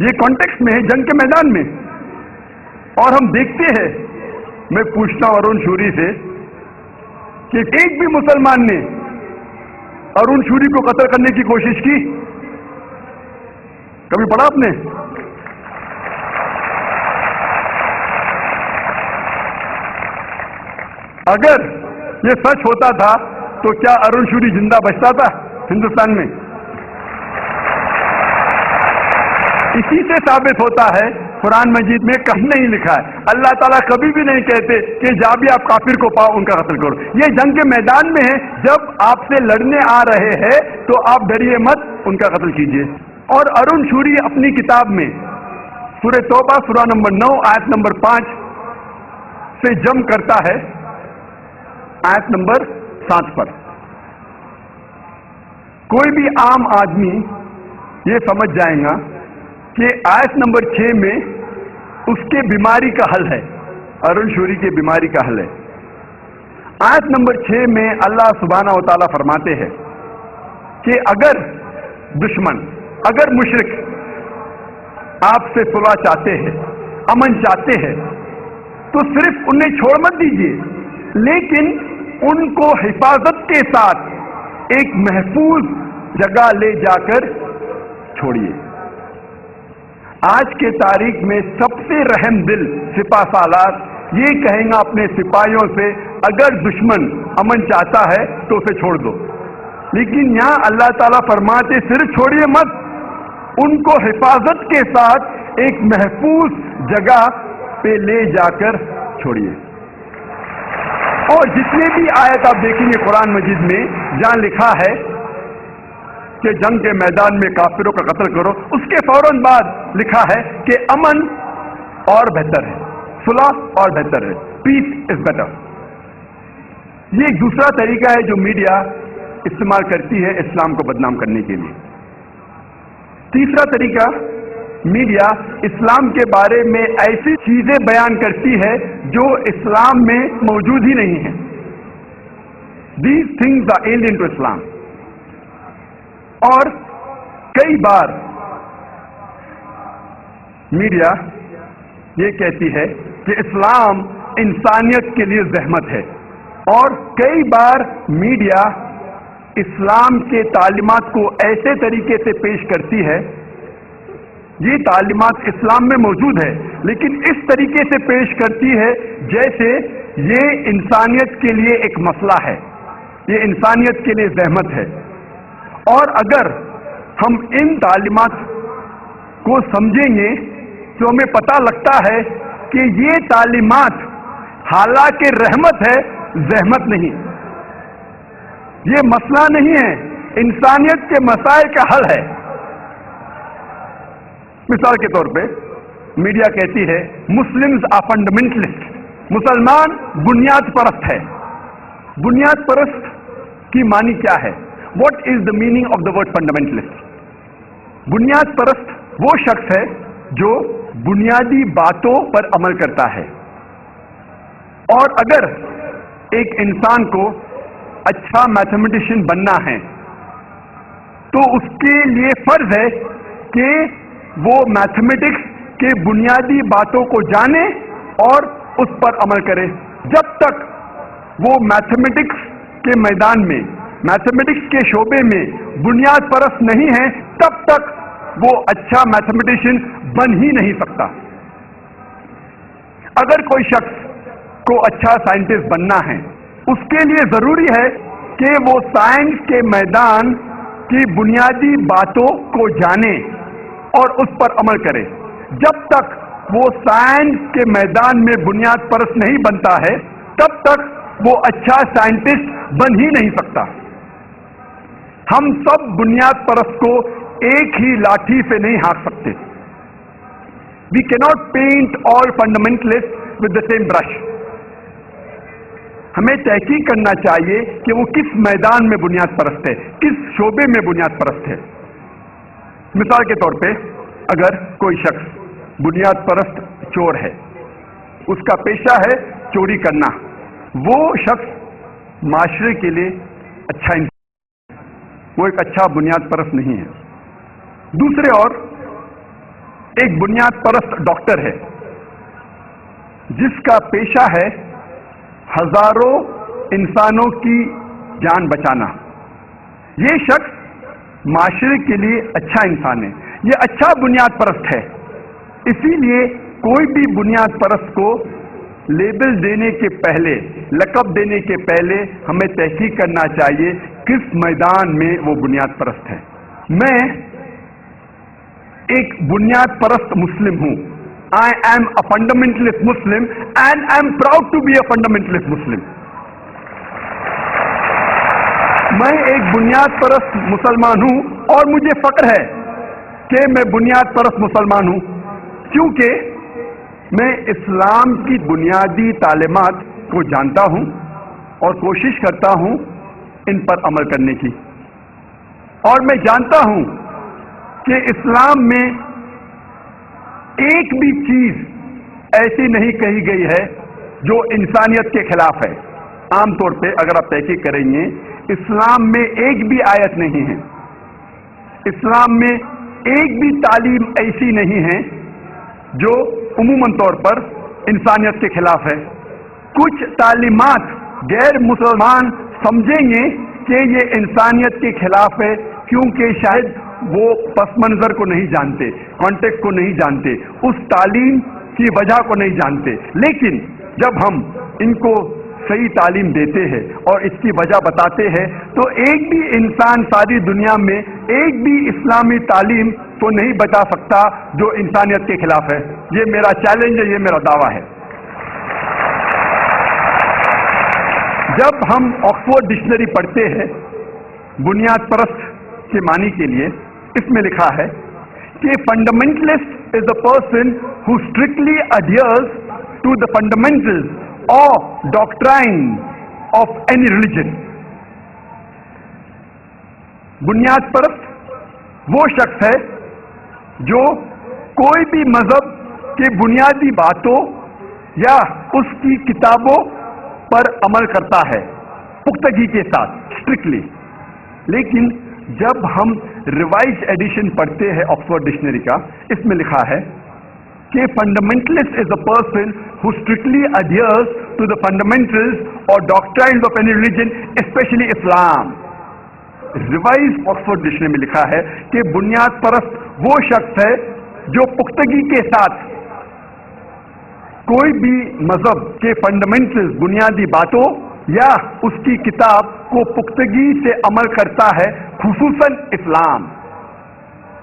یہ کانٹیکسٹ میں ہے جنگ کے میدان میں. اور ہم دیکھتے ہیں, میں پوچھتا ہوں ارون شوری سے کہ ایک بھی مسلمان نے ارون شوری کو قتل کرنے کی کوشش کی؟ کبھی پڑھا آپ نے؟ اگر یہ سچ ہوتا تھا تو کیا ارون شوری زندہ بچتا تھا ہندوستان میں؟ اسی سے ثابت ہوتا ہے, قرآن مجید میں کہیں نہیں لکھا ہے, اللہ تعالیٰ کبھی بھی نہیں کہتے کہ جا بھی آپ کافر کو پاؤ ان کا قتل کرو. یہ جنگ کے میدان میں ہے, جب آپ سے لڑنے آ رہے ہیں تو آپ ڈریے مت, ان کا قتل کیجیے. اور ارون شوری اپنی کتاب میں سورہ توبہ سورہ نمبر 9 آیت نمبر 5 سے جم کرتا ہے آیت نمبر 7 پر. کوئی بھی عام آدمی یہ سمجھ جائے گا کہ آیت نمبر 6 میں اس کے بیماری کا حل ہے, ارون شوری کی بیماری کا حل ہے. آیت نمبر 6 میں اللہ سبحانہ و تعالیٰ فرماتے ہیں کہ اگر دشمن, اگر مشرک آپ سے صلح چاہتے ہیں, امن چاہتے ہیں, تو صرف انہیں چھوڑ مت دیجیے, لیکن ان کو حفاظت کے ساتھ ایک محفوظ جگہ لے جا کر چھوڑیے. آج کے تاریخ میں سب سے رحم دل سپاہ سالار یہ کہیں گا اپنے سپاہیوں سے, اگر دشمن امن چاہتا ہے تو اسے چھوڑ دو. لیکن یہاں اللہ تعالیٰ فرماتے صرف چھوڑیے مت, ان کو حفاظت کے ساتھ ایک محفوظ جگہ پہ لے جا کر چھوڑیے. اور جتنے بھی آیت آپ دیکھیں گے قرآن مجید میں جہاں لکھا ہے کہ جنگ کے میدان میں کافروں کا قتل کرو, اس کے فوراً بعد لکھا ہے کہ امن اور بہتر ہے, صلح اور بہتر ہے, پیس از بیٹر. یہ ایک دوسرا طریقہ ہے جو میڈیا استعمال کرتی ہے اسلام کو بدنام کرنے کے لیے. تیسرا طریقہ, میڈیا اسلام کے بارے میں ایسی چیزیں بیان کرتی ہے جو اسلام میں موجود ہی نہیں ہیں. These things are alien to Islam. اور کئی بار میڈیا یہ کہتی ہے کہ اسلام انسانیت کے لیے زحمت ہے, اور کئی بار میڈیا اسلام کے تعلیمات کو ایسے طریقے سے پیش کرتی ہے, یہ تعلیمات اسلام میں موجود ہے لیکن اس طریقے سے پیش کرتی ہے جیسے یہ انسانیت کے لیے ایک مسئلہ ہے, یہ انسانیت کے لیے زحمت ہے. اور اگر ہم ان تعلیمات کو سمجھیں گے تو ہمیں پتہ لگتا ہے کہ یہ تعلیمات حالانکہ رحمت ہے, زحمت نہیں. یہ مسئلہ نہیں ہے, انسانیت کے مسائل کا حل ہے. مثال کے طور پہ میڈیا کہتی ہے مسلمز آر فنڈامنٹلسٹ, مسلمان بنیاد پرست ہے. بنیاد پرست کی معنی کیا ہے؟ What is the meaning of the word fundamentalist? بنیاد پرست وہ شخص ہے جو بنیادی باتوں پر عمل کرتا ہے. اور اگر ایک انسان کو اچھا میتھمیٹیشین بننا ہے تو اس کے لیے فرض ہے کہ وہ میتھمیٹکس کے بنیادی باتوں کو جانے اور اس پر عمل کرے. جب تک وہ میتھمیٹکس کے میدان میں, میتھمیٹکس کے شعبے میں بنیاد پرست نہیں ہے, تب تک وہ اچھا میتھمیٹیشین بن ہی نہیں سکتا. اگر کوئی شخص کو اچھا سائنٹسٹ بننا ہے, اس کے لیے ضروری ہے کہ وہ سائنس کے میدان کی بنیادی باتوں کو جانے اور اس پر عمل کرے. جب تک وہ سائنس کے میدان میں بنیاد پرست نہیں بنتا ہے, تب تک وہ اچھا سائنٹسٹ بن ہی نہیں سکتا. ہم سب بنیاد پرست کو ایک ہی لاٹھی سے نہیں ہانک سکتے. We cannot paint all fundamentalist with the same brush. ہمیں تحقیق کرنا چاہیے کہ وہ کس میدان میں بنیاد پرست ہے, کس شعبے میں بنیاد پرست ہے. مثال کے طور پہ اگر کوئی شخص بنیاد پرست چور ہے, اس کا پیشہ ہے چوری کرنا, وہ شخص معاشرے کے لیے اچھا انسان, وہ ایک اچھا بنیاد پرست نہیں ہے. دوسرے اور ایک بنیاد پرست ڈاکٹر ہے جس کا پیشہ ہے ہزاروں انسانوں کی جان بچانا. یہ شخص معاشرے کے لیے اچھا انسان ہے, یہ اچھا بنیاد پرست ہے. اسی لیے کوئی بھی بنیاد پرست کو لیبل دینے کے پہلے, لقب دینے کے پہلے ہمیں تحقیق کرنا چاہیے کس میدان میں وہ بنیاد پرست ہے. میں ایک بنیاد پرست مسلم ہوں. I am a fundamentalist Muslim and I am proud to be a fundamentalist Muslim. میں ایک بنیاد پرست مسلمان ہوں اور مجھے فخر ہے کہ میں بنیاد پرست مسلمان ہوں, کیونکہ میں اسلام کی بنیادی تعلیمات کو جانتا ہوں اور کوشش کرتا ہوں ان پر عمل کرنے کی. اور میں جانتا ہوں کہ اسلام میں ایک بھی چیز ایسی نہیں کہی گئی ہے جو انسانیت کے خلاف ہے. عام طور پہ اگر آپ تحقیق کریں گے اسلام میں ایک بھی آیت نہیں ہے, اسلام میں ایک بھی تعلیم ایسی نہیں ہے جو عموماً طور پر انسانیت کے خلاف ہے. کچھ تعلیمات غیر مسلمان سمجھیں گے کہ یہ انسانیت کے خلاف ہے کیونکہ شاید وہ پس منظر کو نہیں جانتے, کانٹیکسٹ کو نہیں جانتے, اس تعلیم کی وجہ کو نہیں جانتے. لیکن جب ہم ان کو صحیح تعلیم دیتے ہیں اور اس کی وجہ بتاتے ہیں تو ایک بھی انسان ساری دنیا میں ایک بھی اسلامی تعلیم کو نہیں بتا سکتا جو انسانیت کے خلاف ہے. یہ میرا چیلنج ہے, یہ میرا دعویٰ ہے. جب ہم آکسفورڈ ڈکشنری پڑھتے ہیں بنیاد پرست کے معنی کے لیے, اس میں لکھا ہے کہ fundamentalist is a person who strictly adheres to the fundamentals اور ڈاکٹرائن آف اینی ریلیجن. بنیاد پرست وہ شخص ہے جو کوئی بھی مذہب کے بنیادی باتوں یا اس کی کتابوں پر عمل کرتا ہے پختگی کے ساتھ, اسٹرکٹلی. لیکن جب ہم ریوائز ایڈیشن پڑھتے ہیں آکسفورڈ ڈکشنری کا, اس میں لکھا ہے کہ fundamentalist is a person who strictly adheres to the fundamentals اور doctrines of any religion especially Islam. Revise Oxford dictionary میں لکھا ہے کہ بنیاد پرست وہ شخص ہے جو پختگی کے ساتھ کوئی بھی مذہب کے فنڈامنٹلز, بنیادی باتوں یا اس کی کتاب کو پختگی سے عمل کرتا ہے, خصوصاً اسلام.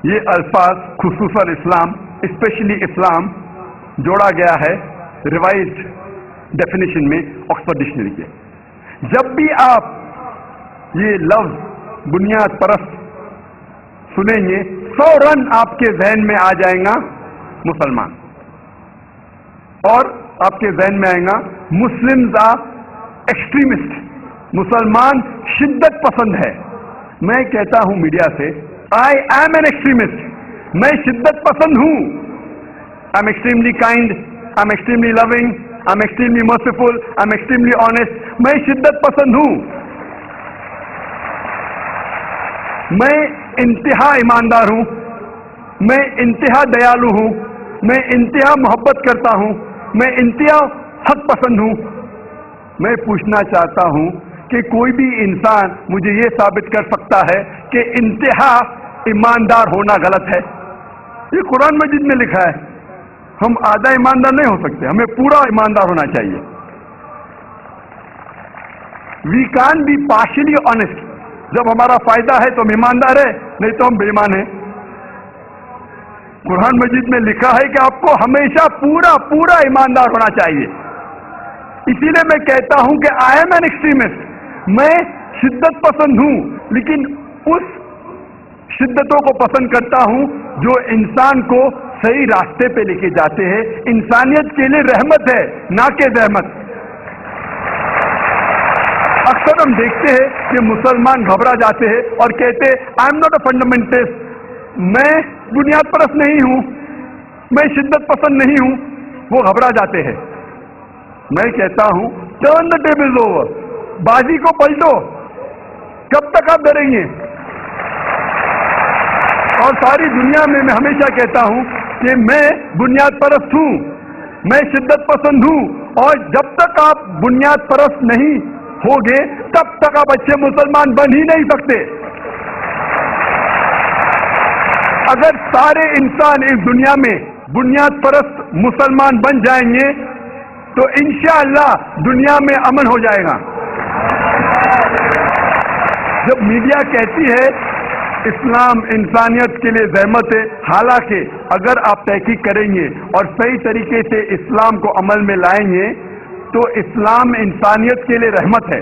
یہ الفاظ خصوصاً اسلام, اسپیشلی اسلام جوڑا گیا ہے ریوائزڈ ڈیفینیشن میں آکسفورڈ ڈکشنری کے. جب بھی آپ یہ لفظ بنیاد پرست سنیں گے فوراً آپ کے ذہن میں آ جائے گا مسلمان, اور آپ کے ذہن میں آئے گا مسلمز آر ایکسٹریمسٹ, مسلمان شدت پسند ہے. میں کہتا ہوں میڈیا سے آئی ایم این ایکسٹریمسٹ, میں شدت پسند ہوں. I am extremely kind, I am extremely loving, I am extremely merciful, I am extremely honest. میں شدت پسند ہوں, میں انتہا ایماندار ہوں, میں انتہا دیالو ہوں, میں انتہا محبت کرتا ہوں, میں انتہا حق پسند ہوں. میں پوچھنا چاہتا ہوں کہ کوئی بھی انسان مجھے یہ ثابت کر سکتا ہے کہ انتہا ایماندار ہونا غلط ہے؟ یہ قرآن مجید میں لکھا ہے. ہم آدھا ایماندار نہیں ہو سکتے, ہمیں پورا ایماندار ہونا چاہیے. We can be partially honest. جب ہمارا فائدہ ہے تو ہم ایماندار ہے, نہیں تو ہم بے ایمان ہیں. قرآن مجید میں لکھا ہے کہ آپ کو ہمیشہ پورا پورا ایماندار ہونا چاہیے. اسی لیے میں کہتا ہوں کہ آئی ایم این ایکسٹریمسٹ, میں شدت پسند ہوں, لیکن اس شدتوں کو پسند کرتا ہوں جو انسان کو صحیح راستے پہ لے کے جاتے ہیں. انسانیت کے لیے رحمت ہے نہ کہ زحمت. اکثر ہم دیکھتے ہیں کہ مسلمان گھبرا جاتے ہیں اور کہتے I am not a fundamentalist, میں بنیاد پرست نہیں ہوں, میں شدت پسند نہیں ہوں. وہ گھبرا جاتے ہیں. میں کہتا ہوں ٹرن دا ٹیبلز اوور, بازی کو پلٹو. کب تک آپ ڈریں گے؟ اور ساری دنیا میں میں ہمیشہ کہتا ہوں کہ میں بنیاد پرست ہوں، میں شدت پسند ہوں، اور جب تک آپ بنیاد پرست نہیں ہوگے تب تک آپ اچھے مسلمان بن ہی نہیں سکتے۔ اگر سارے انسان اس دنیا میں بنیاد پرست مسلمان بن جائیں گے تو انشاءاللہ دنیا میں امن ہو جائے گا۔ جب میڈیا کہتی ہے اسلام انسانیت کے لیے زحمت ہے، حالانکہ اگر آپ تحقیق کریں گے اور صحیح طریقے سے اسلام کو عمل میں لائیں گے تو اسلام انسانیت کے لیے رحمت ہے۔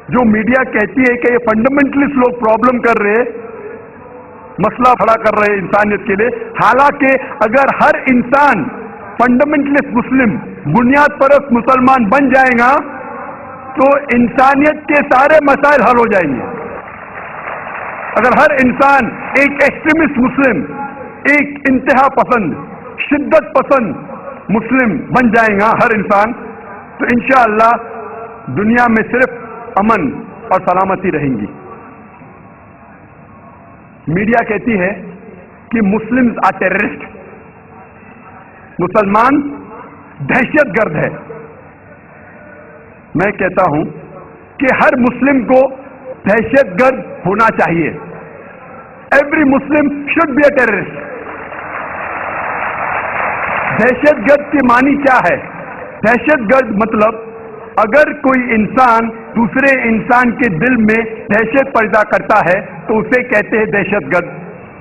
جو میڈیا کہتی ہے کہ یہ فنڈامنٹلسٹ لوگ پرابلم کر رہے، مسئلہ کھڑا کر رہے انسانیت کے لیے، حالانکہ اگر ہر انسان فنڈامنٹلسٹ مسلم بنیاد پرست مسلمان بن جائے گا تو انسانیت کے سارے مسائل حل ہو جائیں گے۔ اگر ہر انسان ایک ایکسٹریمسٹ مسلم، ایک انتہا پسند، شدت پسند مسلم بن جائے گا ہر انسان، تو انشاءاللہ دنیا میں صرف امن اور سلامتی رہیں گی۔ میڈیا کہتی ہے کہ مسلم آر ٹیررسٹ، مسلمان دہشت گرد ہے۔ میں کہتا ہوں کہ ہر مسلم کو دہشت گرد ہونا چاہیے۔ Every Muslim should be a terrorist. دہشت گرد کی معنی کیا ہے؟ دہشت گرد مطلب اگر کوئی انسان دوسرے انسان کے دل میں دہشت پیدا کرتا ہے تو اسے کہتے ہیں دہشت گرد۔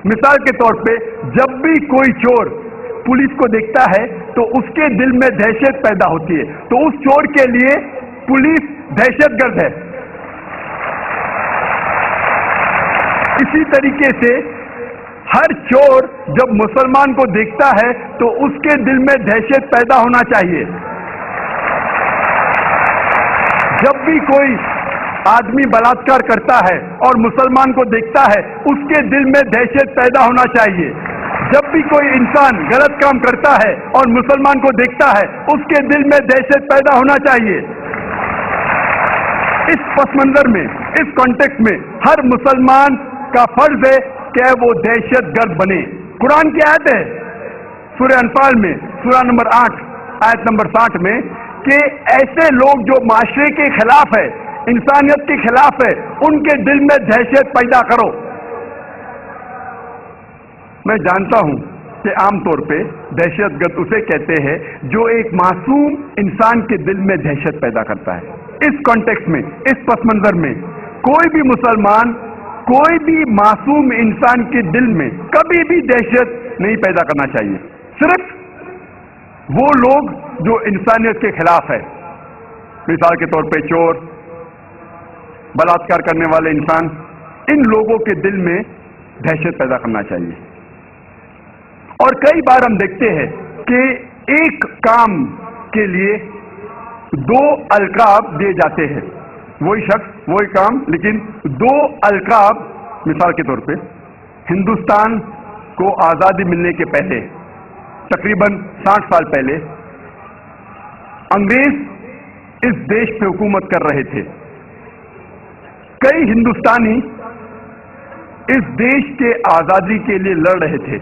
مثال کے طور پہ جب بھی کوئی چور پولیس کو دیکھتا ہے تو اس کے دل میں دہشت پیدا ہوتی ہے، تو اس چور کے لیے پولیس دہشت گرد ہے۔ اسی طریقے سے ہر چور جب مسلمان کو دیکھتا ہے تو اس کے دل میں دہشت پیدا ہونا چاہیے۔ جب بھی کوئی آدمی بلاತ್ಕಾರ کرتا ہے اور مسلمان کو دیکھتا ہے اس کے دل میں دہشت پیدا ہونا چاہیے۔ جب بھی کوئی انسان غلط کام کرتا ہے اور مسلمان کو دیکھتا ہے اس کے دل میں دہشت پیدا ہونا چاہیے۔ اس پس منظر میں، اس کانٹیکسٹ میں ہر مسلمان کا فرض ہے کہ وہ دہشت گرد بنے۔ قرآن کی آیت ہے سورہ انفال میں، سورہ نمبر 8 آیت نمبر 60 میں، کہ ایسے لوگ جو معاشرے کے خلاف ہے، انسانیت کے خلاف ہے، ان کے دل میں دہشت پیدا کرو۔ میں جانتا ہوں کہ عام طور پہ دہشت گرد اسے کہتے ہیں جو ایک معصوم انسان کے دل میں دہشت پیدا کرتا ہے۔ اس کانٹیکسٹ میں، اس پس منظر میں کوئی بھی مسلمان، کوئی بھی معصوم انسان کے دل میں کبھی بھی دہشت نہیں پیدا کرنا چاہیے۔ صرف وہ لوگ جو انسانیت کے خلاف ہے، مثال کے طور پہ چور، بلاತ್ಕಾರ کرنے والے انسان، ان لوگوں کے دل میں دہشت پیدا کرنا چاہیے۔ اور کئی بار ہم دیکھتے ہیں کہ ایک کام کے لیے دو القاب دیے جاتے ہیں، وہی شخص وہی کام لیکن دو القاب۔ مثال کے طور پہ ہندوستان کو آزادی ملنے کے پہلے تقریباً 60 سال پہلے انگریز اس دیش پہ حکومت کر رہے تھے۔ کئی ہندوستانی اس دیش کے آزادی کے لیے لڑ رہے تھے۔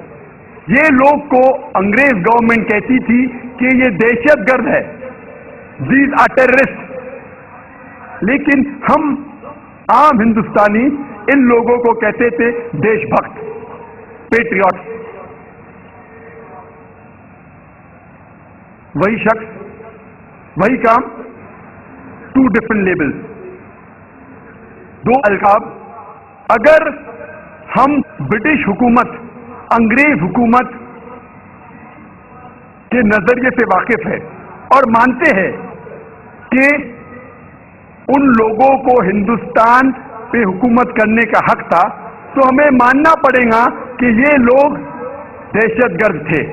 یہ لوگ کو انگریز گورنمنٹ کہتی تھی کہ یہ دہشت گرد ہے، دیز آر ٹیررسٹ، لیکن ہم عام ہندوستانی ان لوگوں کو کہتے تھے دیش بھکت، پیٹریوٹ۔ وہی شخص وہی کام، ٹو ڈفرنٹ لیبلز، دو القاب۔ اگر ہم برٹش حکومت، انگریز حکومت کے نظریے سے واقف ہے اور مانتے ہیں کہ ان لوگوں کو ہندوستان پہ حکومت کرنے کا حق تھا، تو ہمیں ماننا پڑے گا کہ یہ لوگ دہشت گرد تھے۔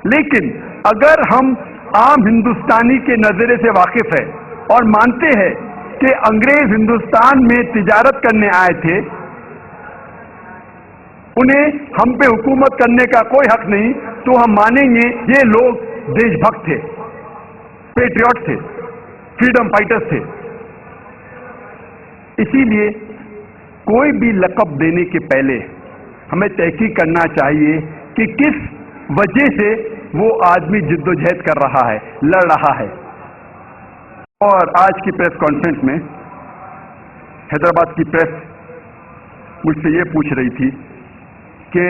لیکن اگر ہم عام ہندوستانی کے نظریے سے واقف ہے اور مانتے ہیں کہ انگریز ہندوستان میں تجارت کرنے آئے تھے، انہیں ہم پہ حکومت کرنے کا کوئی حق نہیں، تو ہم مانیں گے یہ لوگ دیش بھکت تھے، پیٹریوٹ تھے، فریڈم فائٹرز تھے۔ اسی لیے کوئی بھی لقب دینے کے پہلے ہمیں تحقیق کرنا چاہیے کہ کس وجہ سے وہ آدمی جدوجہد کر رہا ہے، لڑ رہا ہے. اور آج کی پریس کانفرنس میں حیدرآباد کی پریس مجھ سے یہ پوچھ رہی تھی کہ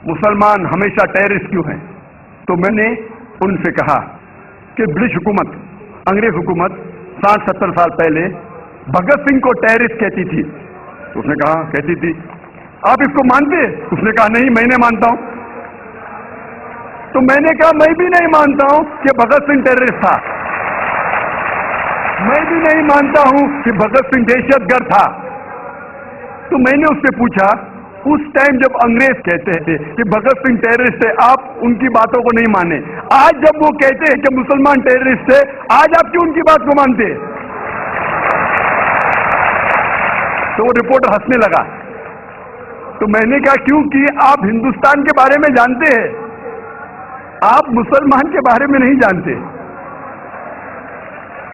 مسلمان ہمیشہ ٹیررسٹ کیوں ہیں؟ تو میں نے ان سے کہا کہ برٹش حکومت، انگریز حکومت 60-70 سال پہلے بھگت سنگھ کو ٹیررسٹ کہتی تھی. تو اس نے کہا کہتی تھی، آپ اس کو مانتے؟ اس نے کہا نہیں، میں نہیں مانتا ہوں. تو میں نے کہا میں بھی نہیں مانتا ہوں کہ بھگت سنگھ ٹیررسٹ تھا، میں بھی نہیں مانتا ہوں کہ بھگت سنگھ دہشت گرد تھا. تو میں نے اس سے پوچھا اس ٹائم جب انگریز کہتے تھے کہ بھگت سنگھ ٹیررسٹ ہے، آپ ان کی باتوں کو نہیں مانے، آج جب وہ کہتے ہیں کہ مسلمان ٹیررسٹ ہے، آج آپ کیوں ان کی بات کو مانتے؟ تو وہ رپورٹر ہنسنے لگا. تو میں نے کہا کیونکہ آپ ہندوستان کے بارے میں جانتے ہیں، آپ مسلمان کے بارے میں نہیں جانتے.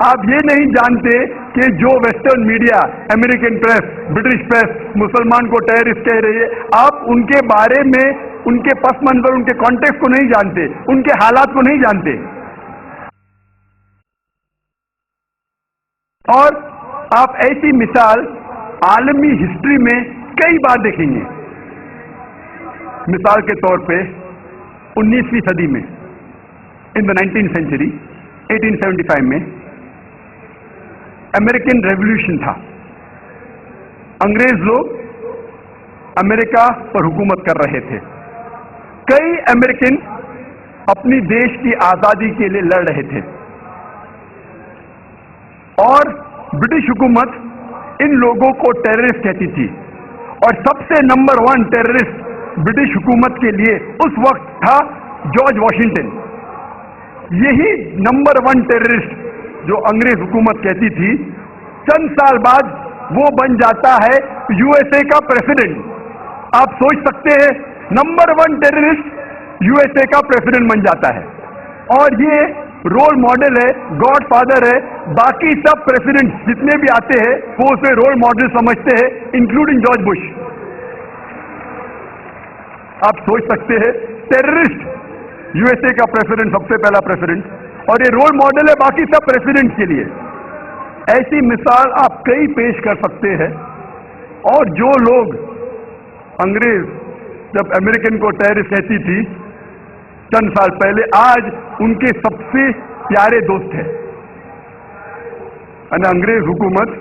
آپ یہ نہیں جانتے کہ جو western media, American press, British press مسلمان کو ٹیررسٹ کہہ رہی ہے، آپ ان کے بارے میں ان کے پس منظر، ان کے کانٹیکسٹ کو نہیں جانتے، ان کے حالات کو نہیں جانتے. اور آپ ایسی مثال عالمی ہسٹری میں کئی بار دیکھیں گے. مثال کے طور پہ 19ویں صدی میں، ان دا 19th century 1875 میں امریکن ریولوشن تھا. انگریز لوگ امریکہ پر حکومت کر رہے تھے. کئی امریکن اپنی دیش کی آزادی کے لیے لڑ رہے تھے، اور برٹش حکومت ان لوگوں کو ٹیررسٹ کہتی تھی. اور سب سے نمبر 1 ٹیررسٹ برٹش حکومت کے لیے اس وقت تھا جارج واشنگٹن. یہی نمبر 1 ٹیررسٹ جو انگریز حکومت کہتی تھی، چند سال بعد وہ بن جاتا ہے USA کا پریزیڈنٹ. آپ سوچ سکتے ہیں، نمبر 1 ٹیررسٹ USA کا پریزیڈنٹ بن جاتا ہے. اور یہ رول ماڈل ہے، گاڈ فادر ہے. باقی سب پریزیڈنٹ جتنے بھی آتے ہیں وہ اسے رول ماڈل سمجھتے ہیں، انکلوڈنگ جارج بش. آپ سوچ سکتے ہیں، ٹیررسٹ USA کا پریزیڈنٹ، سب سے پہلا پریزیڈنٹ، اور یہ رول ماڈل ہے باقی سب پریزیڈنٹ کے لیے. ایسی مثال آپ کئی پیش کر سکتے ہیں. اور جو لوگ انگریز جب امریکن کو ٹیررسٹ کہتی تھی چند سال پہلے، آج ان کے سب سے پیارے دوست ہیں. یعنی انگریز حکومت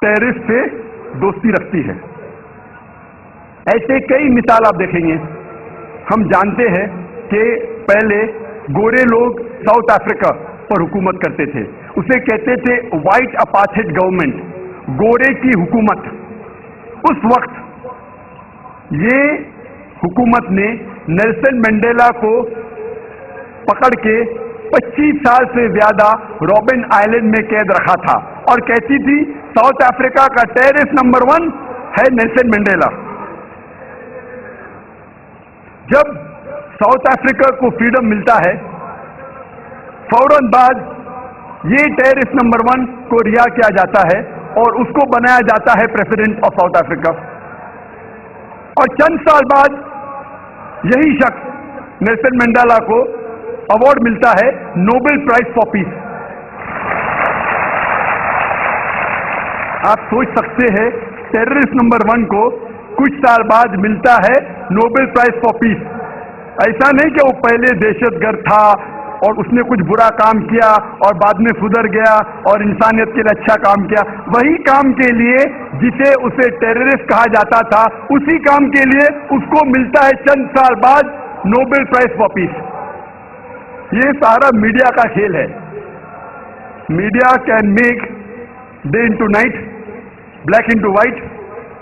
ٹیررسٹ سے دوستی رکھتی ہے. ایسے کئی مثال آپ دیکھیں گے. ہم جانتے ہیں کہ پہلے گورے لوگ ساؤتھ افریقہ پر حکومت کرتے تھے. اسے کہتے تھے وائٹ اپارتھائڈ گورنمنٹ، گورے کی حکومت. اس وقت یہ حکومت نے نیلسن منڈیلا کو پکڑ کے 25 سال سے زیادہ رابن آئلینڈ میں قید رکھا تھا، اور کہتی تھی ساؤتھ افریقہ کا ٹیررسٹ نمبر 1 ہے نیلسن منڈیلا. جب ساؤتھ افریقہ کو فریڈم ملتا ہے، فوراً بعد یہ ٹیررسٹ نمبر 1 کو رہا کیا جاتا ہے اور اس کو بنایا جاتا ہے پریزیڈنٹ آف ساؤتھ افریقہ. اور چند سال بعد یہی شخص نیلسن منڈیلا کو ایوارڈ ملتا ہے نوبل پرائز فار پیس. آپ سوچ سکتے ہیں ٹیررسٹ نمبر 1 کو کچھ سال بعد ملتا ہے نوبل پرائز فار پیس. ایسا نہیں کہ وہ پہلے دہشت گرد تھا اور اس نے کچھ برا کام کیا اور بعد میں سدھر گیا اور انسانیت کے لیے اچھا کام کیا. وہی کام کے لیے جسے اسے ٹیررسٹ کہا جاتا تھا، اسی کام کے لیے اس کو ملتا ہے چند سال بعد نوبل پرائز فار پیس. یہ سارا میڈیا کا کھیل ہے. Media can make day into night, black into white,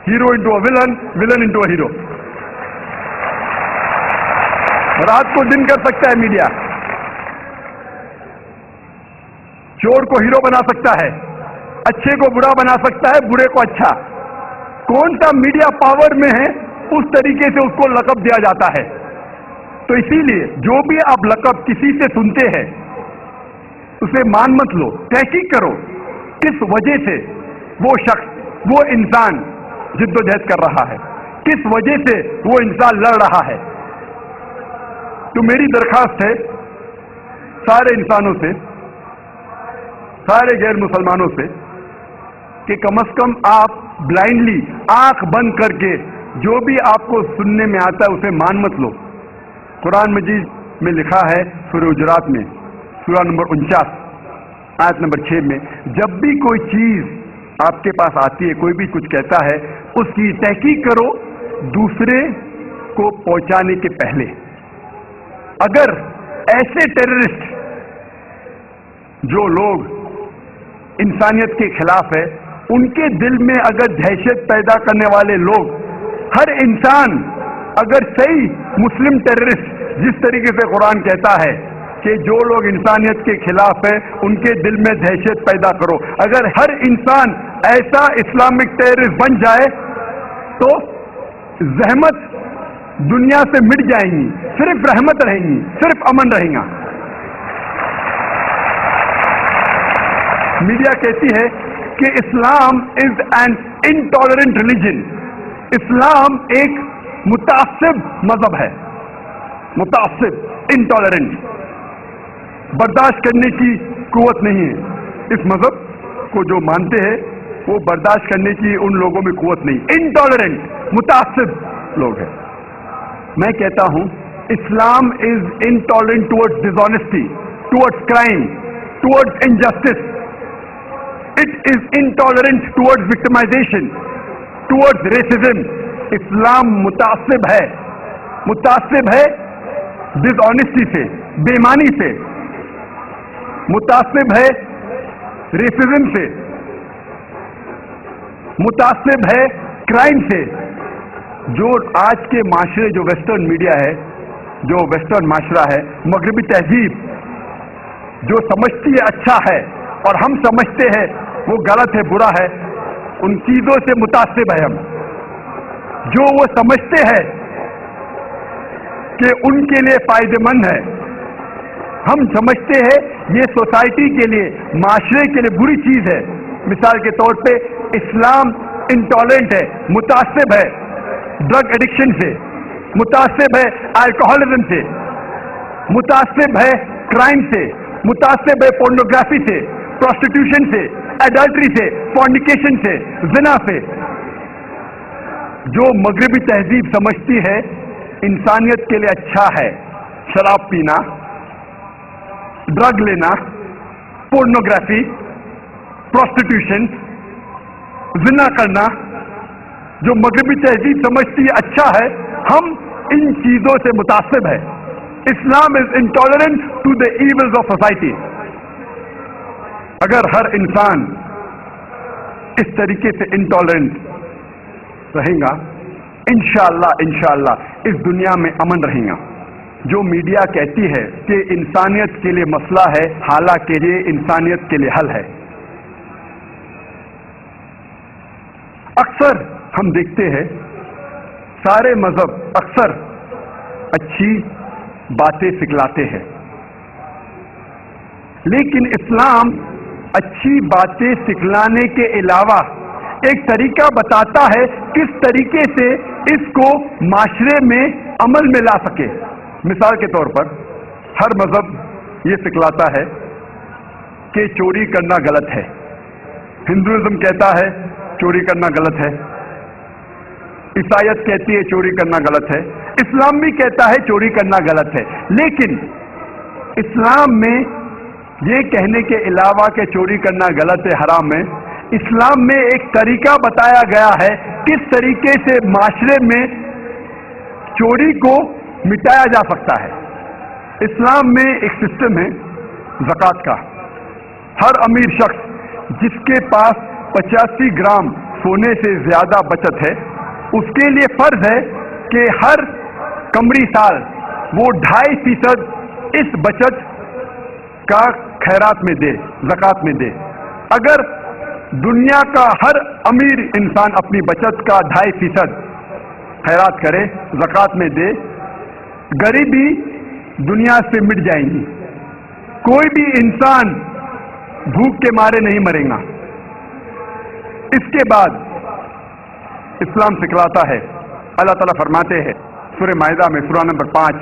hero into a villain, villain into a hero. رات کو دن کر سکتا ہے میڈیا. چور کو ہیرو بنا سکتا ہے، اچھے کو برا بنا سکتا ہے، برے کو اچھا. کون سا میڈیا پاور میں ہے اس طریقے سے اس کو لقب دیا جاتا ہے. تو اسی لیے جو بھی آپ لقب کسی سے سنتے ہیں اسے مان مت لو، تحقیق کرو کس وجہ سے وہ شخص، وہ انسان جدوجہد کر رہا ہے، کس وجہ سے وہ انسان لڑ رہا ہے. تو میری درخواست ہے سارے انسانوں سے، سارے غیر مسلمانوں سے، کہ کم از کم آپ بلائنڈلی آنکھ بند کر کے جو بھی آپ کو سننے میں آتا ہے اسے مان مت لو۔ قرآن مجید میں لکھا ہے سورہ حجرات میں سورہ نمبر 49 آیت نمبر 6 میں، جب بھی کوئی چیز آپ کے پاس آتی ہے، کوئی بھی کچھ کہتا ہے، اس کی تحقیق کرو دوسرے کو پہنچانے کے پہلے۔ اگر ایسے ٹیررسٹ جو لوگ انسانیت کے خلاف ہے، ان کے دل میں اگر دہشت پیدا کرنے والے لوگ، ہر انسان اگر صحیح مسلم ٹیررسٹ جس طریقے سے قرآن کہتا ہے کہ جو لوگ انسانیت کے خلاف ہے ان کے دل میں دہشت پیدا کرو، اگر ہر انسان ایسا اسلامک ٹیررسٹ بن جائے تو زحمت دنیا سے مٹ جائیں گی، صرف رحمت رہیں گی، صرف امن رہیں گا۔ میڈیا کہتی ہے کہ اسلام از این انٹالرنٹ ریلیجن، اسلام ایک متعصب مذہب ہے، متعصب، انٹالرنٹ، برداشت کرنے کی قوت نہیں ہے۔ اس مذہب کو جو مانتے ہیں وہ برداشت کرنے کی ان لوگوں میں قوت نہیں، انٹالرنٹ، متعصب لوگ ہیں۔ میں کہتا ہوں Islam is intolerant towards dishonesty, towards crime, towards injustice. It is intolerant towards victimization, towards racism. اسلام متعصب ہے، متعصب ہے ڈسآنیسٹی سے، بے ایمانی سے، متعصب ہے ریسزم سے، متعصب ہے کرائم سے۔ جو آج کے معاشرے، جو ویسٹرن میڈیا ہے، جو ویسٹرن معاشرہ ہے، مغربی تہذیب جو سمجھتی ہے اچھا ہے اور ہم سمجھتے ہیں وہ غلط ہے، برا ہے، ان چیزوں سے متاثر ہے ہم۔ جو وہ سمجھتے ہیں کہ ان کے لیے فائدہ مند ہے، ہم سمجھتے ہیں یہ سوسائٹی کے لیے، معاشرے کے لیے بری چیز ہے۔ مثال کے طور پہ اسلام انٹالرنٹ ہے، متعصب ہے ڈرگ ایڈکشن سے، متعصب ہے الکوہولزم سے، متعصب ہے کرائم سے، متعصب ہے پورنوگرافی سے، پروسٹیٹیوشن سے، ایڈلٹری سے، فورنیکیشن سے، زنا سے۔ جو مغربی تہذیب سمجھتی ہے انسانیت کے لیے اچھا ہے شراب پینا، ڈرگ لینا، پورنوگرافی، پروسٹیٹیوشن، زنا کرنا، جو مغربی تہذیب سمجھتی ہے اچھا ہے، ہم ان چیزوں سے متاثر ہے۔ Islam is intolerant to the evils of society. اگر ہر انسان اس طریقے سے انٹالرنٹ رہے گا، انشاءاللہ اس دنیا میں امن رہے گا۔ جو میڈیا کہتی ہے کہ انسانیت کے لیے مسئلہ ہے، حالانکہ یہ انسانیت کے لیے حل ہے۔ اکثر ہم دیکھتے ہیں سارے مذہب اکثر اچھی باتیں سکھلاتے ہیں، لیکن اسلام اچھی باتیں سکھلانے کے علاوہ ایک طریقہ بتاتا ہے کس طریقے سے اس کو معاشرے میں عمل میں لا سکے۔ مثال کے طور پر ہر مذہب یہ سکھلاتا ہے کہ چوری کرنا غلط ہے۔ ہندوازم کہتا ہے چوری کرنا غلط ہے، عیسائیت کہتی ہے چوری کرنا غلط ہے، اسلام بھی کہتا ہے چوری کرنا غلط ہے۔ لیکن اسلام میں یہ کہنے کے علاوہ کہ چوری کرنا غلط ہے، حرام ہے، اسلام میں ایک طریقہ بتایا گیا ہے کس طریقے سے معاشرے میں چوری کو مٹایا جا سکتا ہے۔ اسلام میں ایک سسٹم ہے زکوٰۃ کا۔ ہر امیر شخص جس کے پاس 85 گرام سونے سے زیادہ بچت ہے، اس کے لیے فرض ہے کہ ہر قمری سال وہ 2.5% اس بچت کا خیرات میں دے، زکوٰۃ میں دے۔ اگر دنیا کا ہر امیر انسان اپنی بچت کا 2.5% خیرات کرے، زکوٰۃ میں دے، غریبی دنیا سے مٹ جائیں گی، کوئی بھی انسان بھوک کے مارے نہیں مرے گا۔ اس کے بعد اسلام سکھلاتا ہے، اللہ تعالیٰ فرماتے ہیں سورہ مائدہ میں سورہ نمبر 5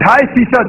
2.5%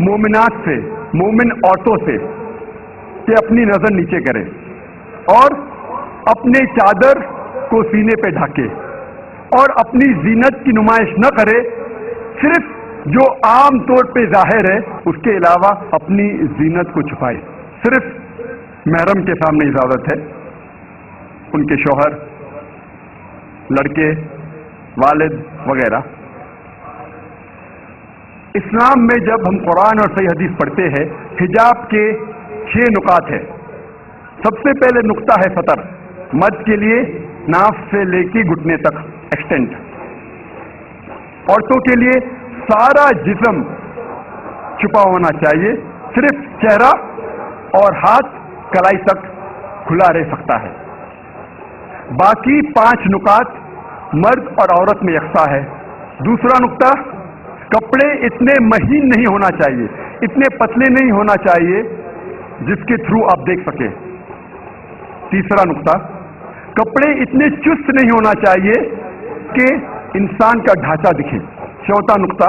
مومنات سے، مومن عورتوں سے کہ اپنی نظر نیچے کرے اور اپنے چادر کو سینے پہ ڈھکے اور اپنی زینت کی نمائش نہ کرے، صرف جو عام طور پہ ظاہر ہے اس کے علاوہ اپنی زینت کو چھپائے۔ صرف محرم کے سامنے اجازت ہے، ان کے شوہر، لڑکے، والد وغیرہ۔ اسلام میں جب ہم قرآن اور صحیح حدیث پڑھتے ہیں، حجاب کے 6 نکات ہیں۔ سب سے پہلے نقطہ ہے سطر، مرد کے لیے ناف سے لے کے گھٹنے تک ایکسٹینٹ، عورتوں کے لیے سارا جسم چھپا ہونا چاہیے، صرف چہرہ اور ہاتھ کلائی تک کھلا رہ سکتا ہے۔ باقی 5 نکات مرد اور عورت میں یکساں ہے۔ دوسرا نقطہ، کپڑے اتنے مہین نہیں ہونا چاہیے، اتنے پتلے نہیں ہونا چاہیے جس کے تھرو آپ دیکھ سکیں۔ تیسرا نقطہ، کپڑے اتنے چست نہیں ہونا چاہیے کہ انسان کا ڈھانچہ دکھے۔ چوتھا نقطہ،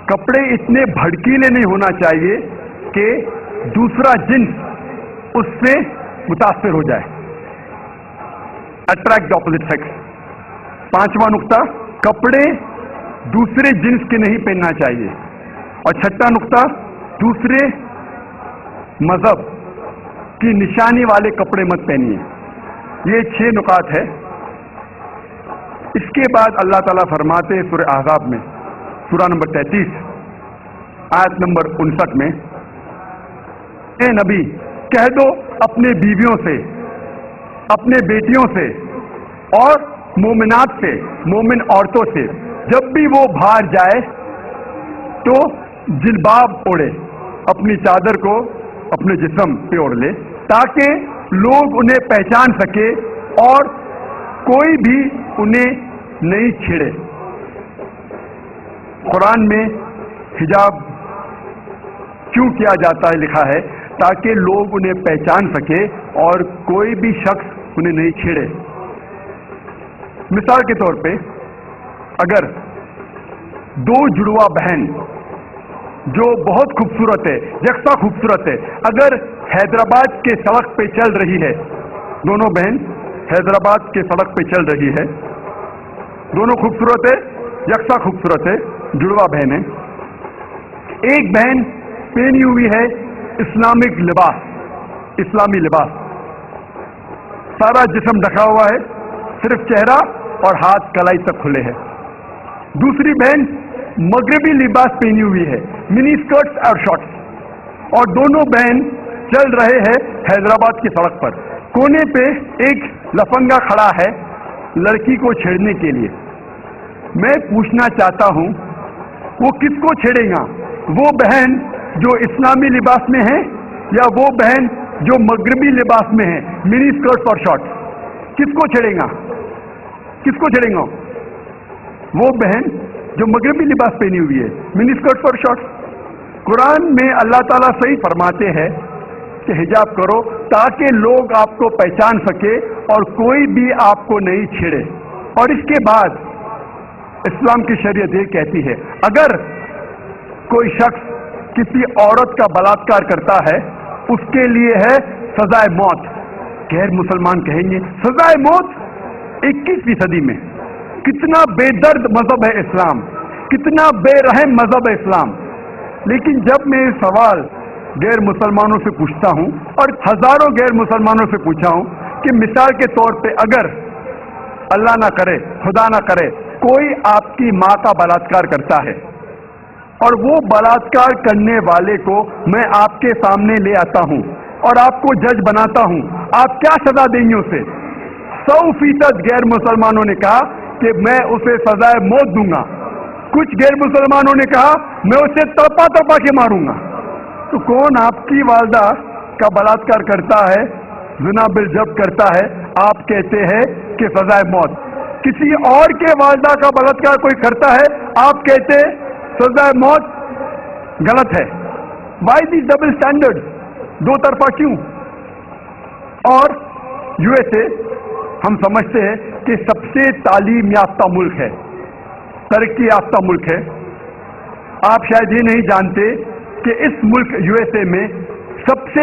کپڑے اتنے بھڑکیلے نہیں ہونا چاہیے کہ دوسرا جنس اس سے متاثر ہو جائے، اٹریکٹ اپوزٹ سیکس۔ پانچواں نقطہ، کپڑے دوسرے جنس کے نہیں پہننا چاہیے۔ اور چھٹا نقطہ، دوسرے مذہب کی نشانی والے کپڑے مت پہنیے۔ یہ 6 نکات ہے۔ اس کے بعد اللہ تعالیٰ فرماتے ہیں سورہ احزاب میں، سورہ نمبر 33 آیت نمبر 59 میں، اے نبی کہہ دو اپنے بیویوں سے، اپنے بیٹیوں سے اور مومنات سے، مومن عورتوں سے، جب بھی وہ باہر جائے تو جلباب اوڑھے، اپنی چادر کو اپنے جسم پہ اوڑھ لے تاکہ لوگ انہیں پہچان سکے اور کوئی بھی انہیں نہیں چھیڑے۔ قرآن میں حجاب کیوں کیا جاتا ہے لکھا ہے تاکہ لوگ انہیں پہچان سکے اور کوئی بھی شخص انہیں نہیں چھیڑے۔ مثال کے طور پہ اگر 2 جڑواں بہن جو بہت خوبصورت ہے، یکساں خوبصورت ہے، اگر حیدرآباد کے سڑک پہ چل رہی ہے، دونوں بہن حیدرآباد کے سڑک پہ چل رہی ہے، دونوں خوبصورت ہے، یکساں خوبصورت ہے، جڑواں بہن ہے، ایک بہن پہنی ہوئی ہے اسلامک لباس، اسلامی لباس، سارا جسم ڈھکا ہوا ہے، صرف چہرہ اور ہاتھ کلائی تک کھلے ہیں۔ دوسری بہن مغربی لباس پہنی ہوئی ہے، منی اسکرٹس اور شارٹس، اور دونوں بہن چل رہے ہیں حیدرآباد کی سڑک پر۔ کونے پہ ایک لفنگا کھڑا ہے لڑکی کو چھیڑنے کے لیے۔ میں پوچھنا چاہتا ہوں وہ کس کو چھیڑے گا؟ وہ بہن جو اسلامی لباس میں ہے یا وہ بہن جو مغربی لباس میں ہے، منی اسکرٹس اور شارٹس؟ کس کو چھیڑے گا؟ کس کو چھیڑیں گا؟ وہ بہن جو مغربی لباس پہنی ہوئی ہے، منی اسکرٹس اور شارٹس۔ قرآن میں اللہ تعالیٰ صحیح فرماتے ہیں کہ حجاب کرو تاکہ لوگ آپ کو پہچان سکے اور کوئی بھی آپ کو نہیں چھیڑے۔ اور اس کے بعد اسلام کی شریعت یہ کہتی ہے اگر کوئی شخص کسی عورت کا بلاತ್ಕಾರ کرتا ہے اس کے لیے ہے سزائے موت۔ غیر مسلمان کہیں گے سزائے موت 21ویں صدی میں؟ کتنا بے درد مذہب ہے اسلام، کتنا بے رحم مذہب ہے اسلام۔ لیکن جب میں یہ سوال غیر مسلمانوں سے پوچھتا ہوں اور ہزاروں غیر مسلمانوں سے پوچھا ہوں کہ مثال کے طور پہ اگر اللہ نہ کرے، خدا نہ کرے، کوئی آپ کی ماں کا بلاತ್ಕಾರ کرتا ہے اور وہ بلاತ್ಕಾರ کرنے والے کو میں آپ کے سامنے لے آتا ہوں اور آپ کو جج بناتا ہوں، آپ کیا سزا دیں گے اسے؟ 100% غیر مسلمانوں نے کہا کہ میں اسے سزائے موت دوں گا۔ کچھ غیر مسلمانوں نے کہا میں اسے تڑپا تڑپا کے ماروں گا۔ تو کون آپ کی والدہ کا بلاತ್ಕಾರ کرتا ہے، زنا بالجبر کرتا ہے، آپ کہتے ہیں کہ سزائے موت؟ کسی اور کے والدہ کا بلاತ್ಕಾರ کوئی کرتا ہے، آپ کہتے ہیں سزائے موت؟ غلط ہے۔ وائی دی ڈبل اسٹینڈرڈ؟ دو طرفہ کیوں؟ اور یو ایس اے ہم سمجھتے ہیں کہ سب سے تعلیم یافتہ ملک ہے، ترقی یافتہ ملک ہے۔ آپ شاید یہ نہیں جانتے کہ اس ملک USA میں سب سے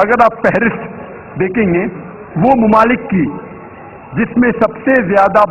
اگر آپ فہرست دیکھیں گے وہ ممالک کی جس میں سب سے زیادہ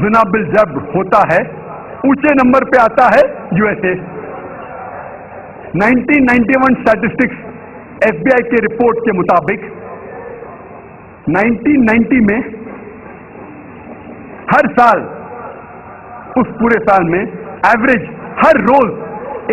زنا بالجبر ہوتا ہے، اونچے نمبر پہ آتا ہے USA. 1991 اسٹیٹسٹکس FBI کے رپورٹ کے مطابق 1990 میں ہر سال، اس پورے سال میں ایوریج ہر روز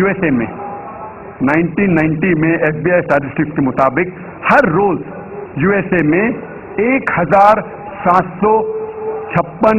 USA میں. 1990 میں FBI اسٹیٹسٹکس کے مطابق ہر روز USA میں 1756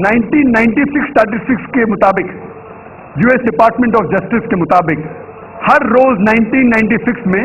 1996 اسٹیٹسٹکس کے مطابق US ڈپارٹمنٹ آف جسٹس کے مطابق ہر روز 1996 میں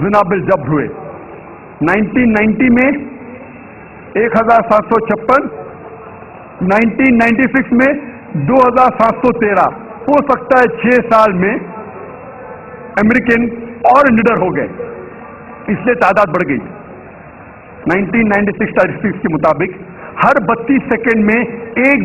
زنا بالجبر ہوئے. 1990 میں 1756، 1996 میں 2713. ہو سکتا ہے 6 سال میں امریکن اور نڈر ہو گئے، اس لیے تعداد بڑھ گئی. 1996 اسٹیٹسٹکس کے مطابق ہر 32 سیکنڈ میں ایک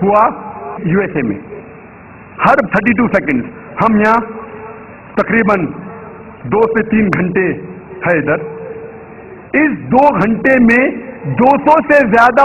ہوا USA میں، ہر 32 سیکنڈ. ہم یہاں تقریباً 2 سے 3 گھنٹے ہے ادھر، اس 2 گھنٹے میں 200 سے زیادہ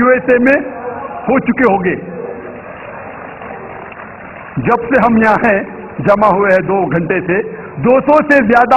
USA میں ہو چکے ہوں گے. جب سے ہم یہاں ہیں جمع ہوئے ہیں 2 گھنٹے سے 200 سے زیادہ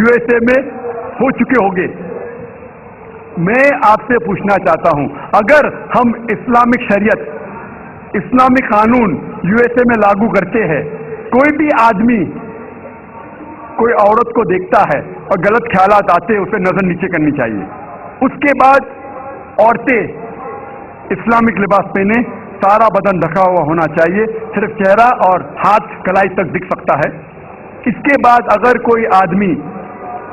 USA میں ہو چکے ہوں گے. میں آپ سے پوچھنا چاہتا ہوں، اگر ہم اسلامک شریعت، اسلامی قانون USA میں لاگو کرتے ہیں، کوئی بھی آدمی کوئی عورت کو دیکھتا ہے اور غلط خیالات آتے ہیں، اسے نظر نیچے کرنی چاہیے. اس کے بعد عورتیں اسلامک لباس پہنے، سارا بدن ڈھکا ہوا ہونا چاہیے، صرف چہرہ اور ہاتھ کلائی تک دکھ سکتا ہے. اس کے بعد اگر کوئی آدمی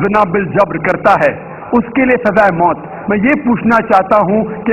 زنا بالجبر کرتا ہے، اس کے لیے سزائے موت. میں یہ پوچھنا چاہتا ہوں کہ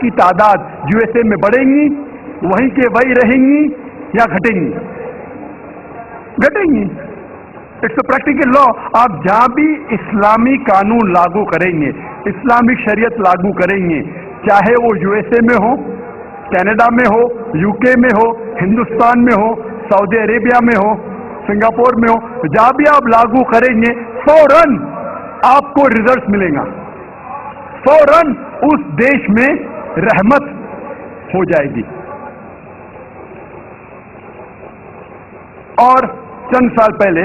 کی تعداد USA میں بڑھیں گی، وہیں کے وہی رہیں گی یا گھٹیں گی؟ گھٹیں گی. اٹس اے پریکٹیکل لا. آپ جہاں بھی اسلامی قانون لاگو کریں گے، اسلامک شریعت لاگو کریں گے، چاہے وہ USA میں ہو، کینیڈا میں ہو، UK میں ہو، ہندوستان میں ہو، سعودی عربیہ میں ہو، سنگاپور میں ہو، جہاں بھی آپ لاگو کریں گے فوراً آپ کو ریزلٹ ملے گا، فوراً اس دیش میں رحمت ہو جائے گی. اور چند سال پہلے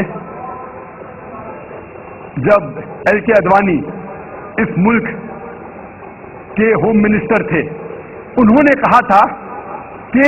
جب LK اڈوانی اس ملک کے ہوم منسٹر تھے، انہوں نے کہا تھا کہ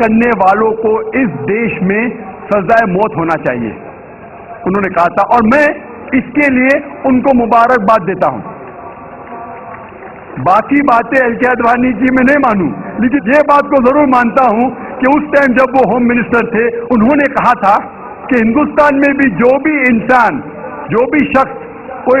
کرنے والوں کو اس دیش میں سزائے موت ہونا چاہیے. انہوں نے کہا تھا، اور میں اس کے لیے ان کو مبارکباد دیتا ہوں. باقی باتیں LK اڈوانی جی میں نہیں مانوں، لیکن یہ بات کو ضرور مانتا ہوں کہ اس ٹائم جب وہ ہوم منسٹر تھے، انہوں نے کہا تھا کہ ہندوستان میں بھی جو بھی انسان، جو بھی شخص کوئی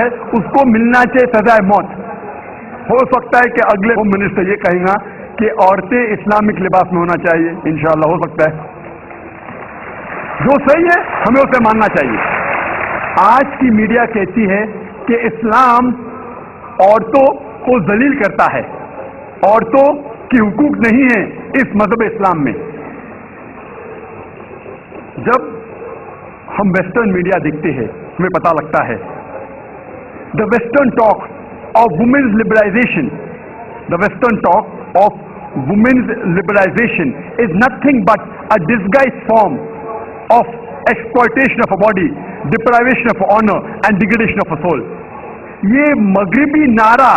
ہے، اس کو ملنا چاہیے سزائے موت. ہو سکتا ہے کہ اگلے ہوم منسٹر یہ کہیں گا کہ عورتیں اسلامک لباس میں ہونا چاہیے، انشاءاللہ ہو سکتا ہے. جو صحیح ہے ہمیں اسے ماننا چاہیے. آج کی میڈیا کہتی ہے کہ اسلام عورتوں کو ذلیل کرتا ہے، عورتوں کی حقوق نہیں ہے اس مذہب اسلام میں. جب ہم ویسٹرن میڈیا دیکھتے ہیں ہمیں پتہ لگتا ہے the western talk of women's liberalization, the western talk of women's liberalization is nothing but a disguised form of exploitation of a body, deprivation of honor and degradation of a soul. یہ مغربی نعرہ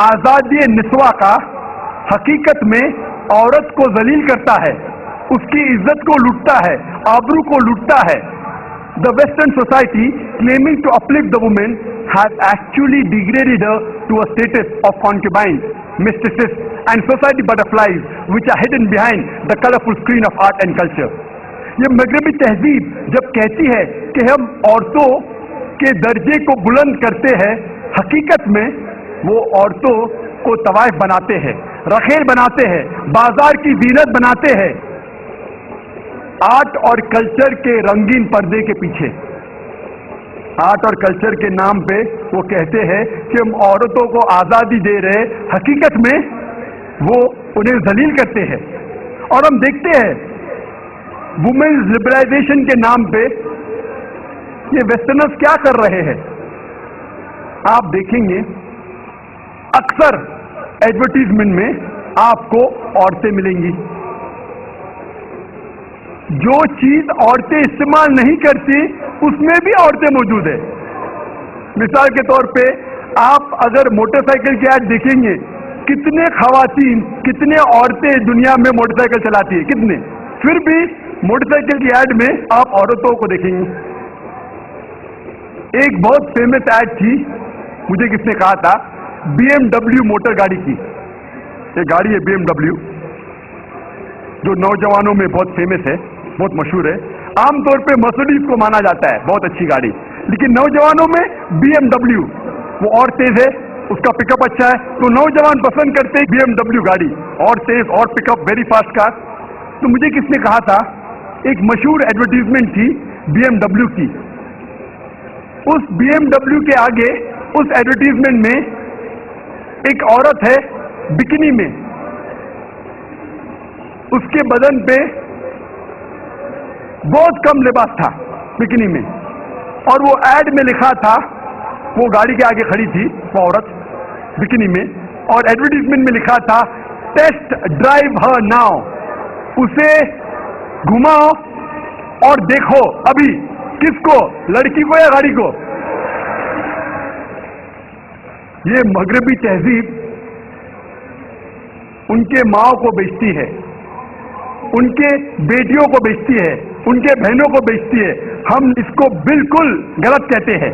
آزادی نسواں کا حقیقت میں عورت کو ذلیل کرتا ہے، اس کی عزت کو لوٹتا ہے، آبرو کو لوٹتا ہے. The Western society claiming to uplift the woman has actually degraded her to a status of concubine, mistresses and society butterflies which are hidden behind the colorful screen of art and culture. یہ مغربی تہذیب جب کہتی ہے کہ ہم عورتوں کے درجے کو بلند کرتے ہیں، حقیقت میں وہ عورتوں کو طوائف بناتے ہیں، رخیل بناتے ہیں، بازار کی زینت بناتے ہیں. آرٹ اور کلچر کے رنگین پردے کے پیچھے. آرٹ اور کلچر کے نام پہ وہ کہتے ہیں کہ ہم عورتوں کو آزادی دے رہے، حقیقت میں وہ انہیں ذلیل کرتے ہیں. اور ہم دیکھتے ہیں وومنز لبرائزیشن کے نام پہ یہ ویسٹرنرز کیا کر رہے ہیں. آپ دیکھیں گے اکثر ایڈورٹیزمنٹ میں آپ کو عورتیں ملیں گی. جو چیز عورتیں استعمال نہیں کرتی اس میں بھی عورتیں موجود ہیں. مثال کے طور پہ آپ اگر موٹر سائیکل کی ایڈ دیکھیں گے، کتنے خواتین، کتنے عورتیں دنیا میں موٹر سائیکل چلاتی ہیں، کتنے. پھر بھی موٹر سائیکل کی ایڈ میں آپ عورتوں کو دیکھیں گے. ایک بہت فیمس ایڈ تھی، مجھے کس نے کہا تھا، BMW موٹر گاڑی کی. یہ گاڑی ہے BMW جو نوجوانوں میں بہت فیمس ہے، بہت مشہور ہے. عام طور پہ مرسڈیز کو مانا جاتا ہے بہت اچھی گاڑی، لیکن نوجوانوں میں BMW وہ اور تیز ہے، اس کا پک اپ اچھا ہے، تو نوجوان پسند کرتے ہیں BMW گاڑی، اور تیز اور پک اپ، ویری فاسٹ کار. تو مجھے کس نے کہا تھا، ایک مشہور ایڈورٹیزمنٹ تھی BMW کی. اس BMW کے آگے اس ایڈورٹیزمنٹ میں ایک عورت ہے بکینی میں، اس کے بدن پہ بہت کم لباس تھا بکینی میں، اور وہ ایڈ میں لکھا تھا، وہ گاڑی کے آگے کھڑی تھی وہ عورت بکینی میں، اور ایڈورٹیزمنٹ میں لکھا تھا ٹیسٹ ڈرائیو ہر ناؤ، اسے گھماؤ اور دیکھو ابھی. کس کو؟ لڑکی کو یا گاڑی کو؟ یہ مغربی تہذیب ان کے ماؤں کو بیچتی ہے، ان کے بیٹیوں کو بیچتی ہے، ان کے بہنوں کو بیچتی ہے. ہم اس کو بالکل غلط کہتے ہیں.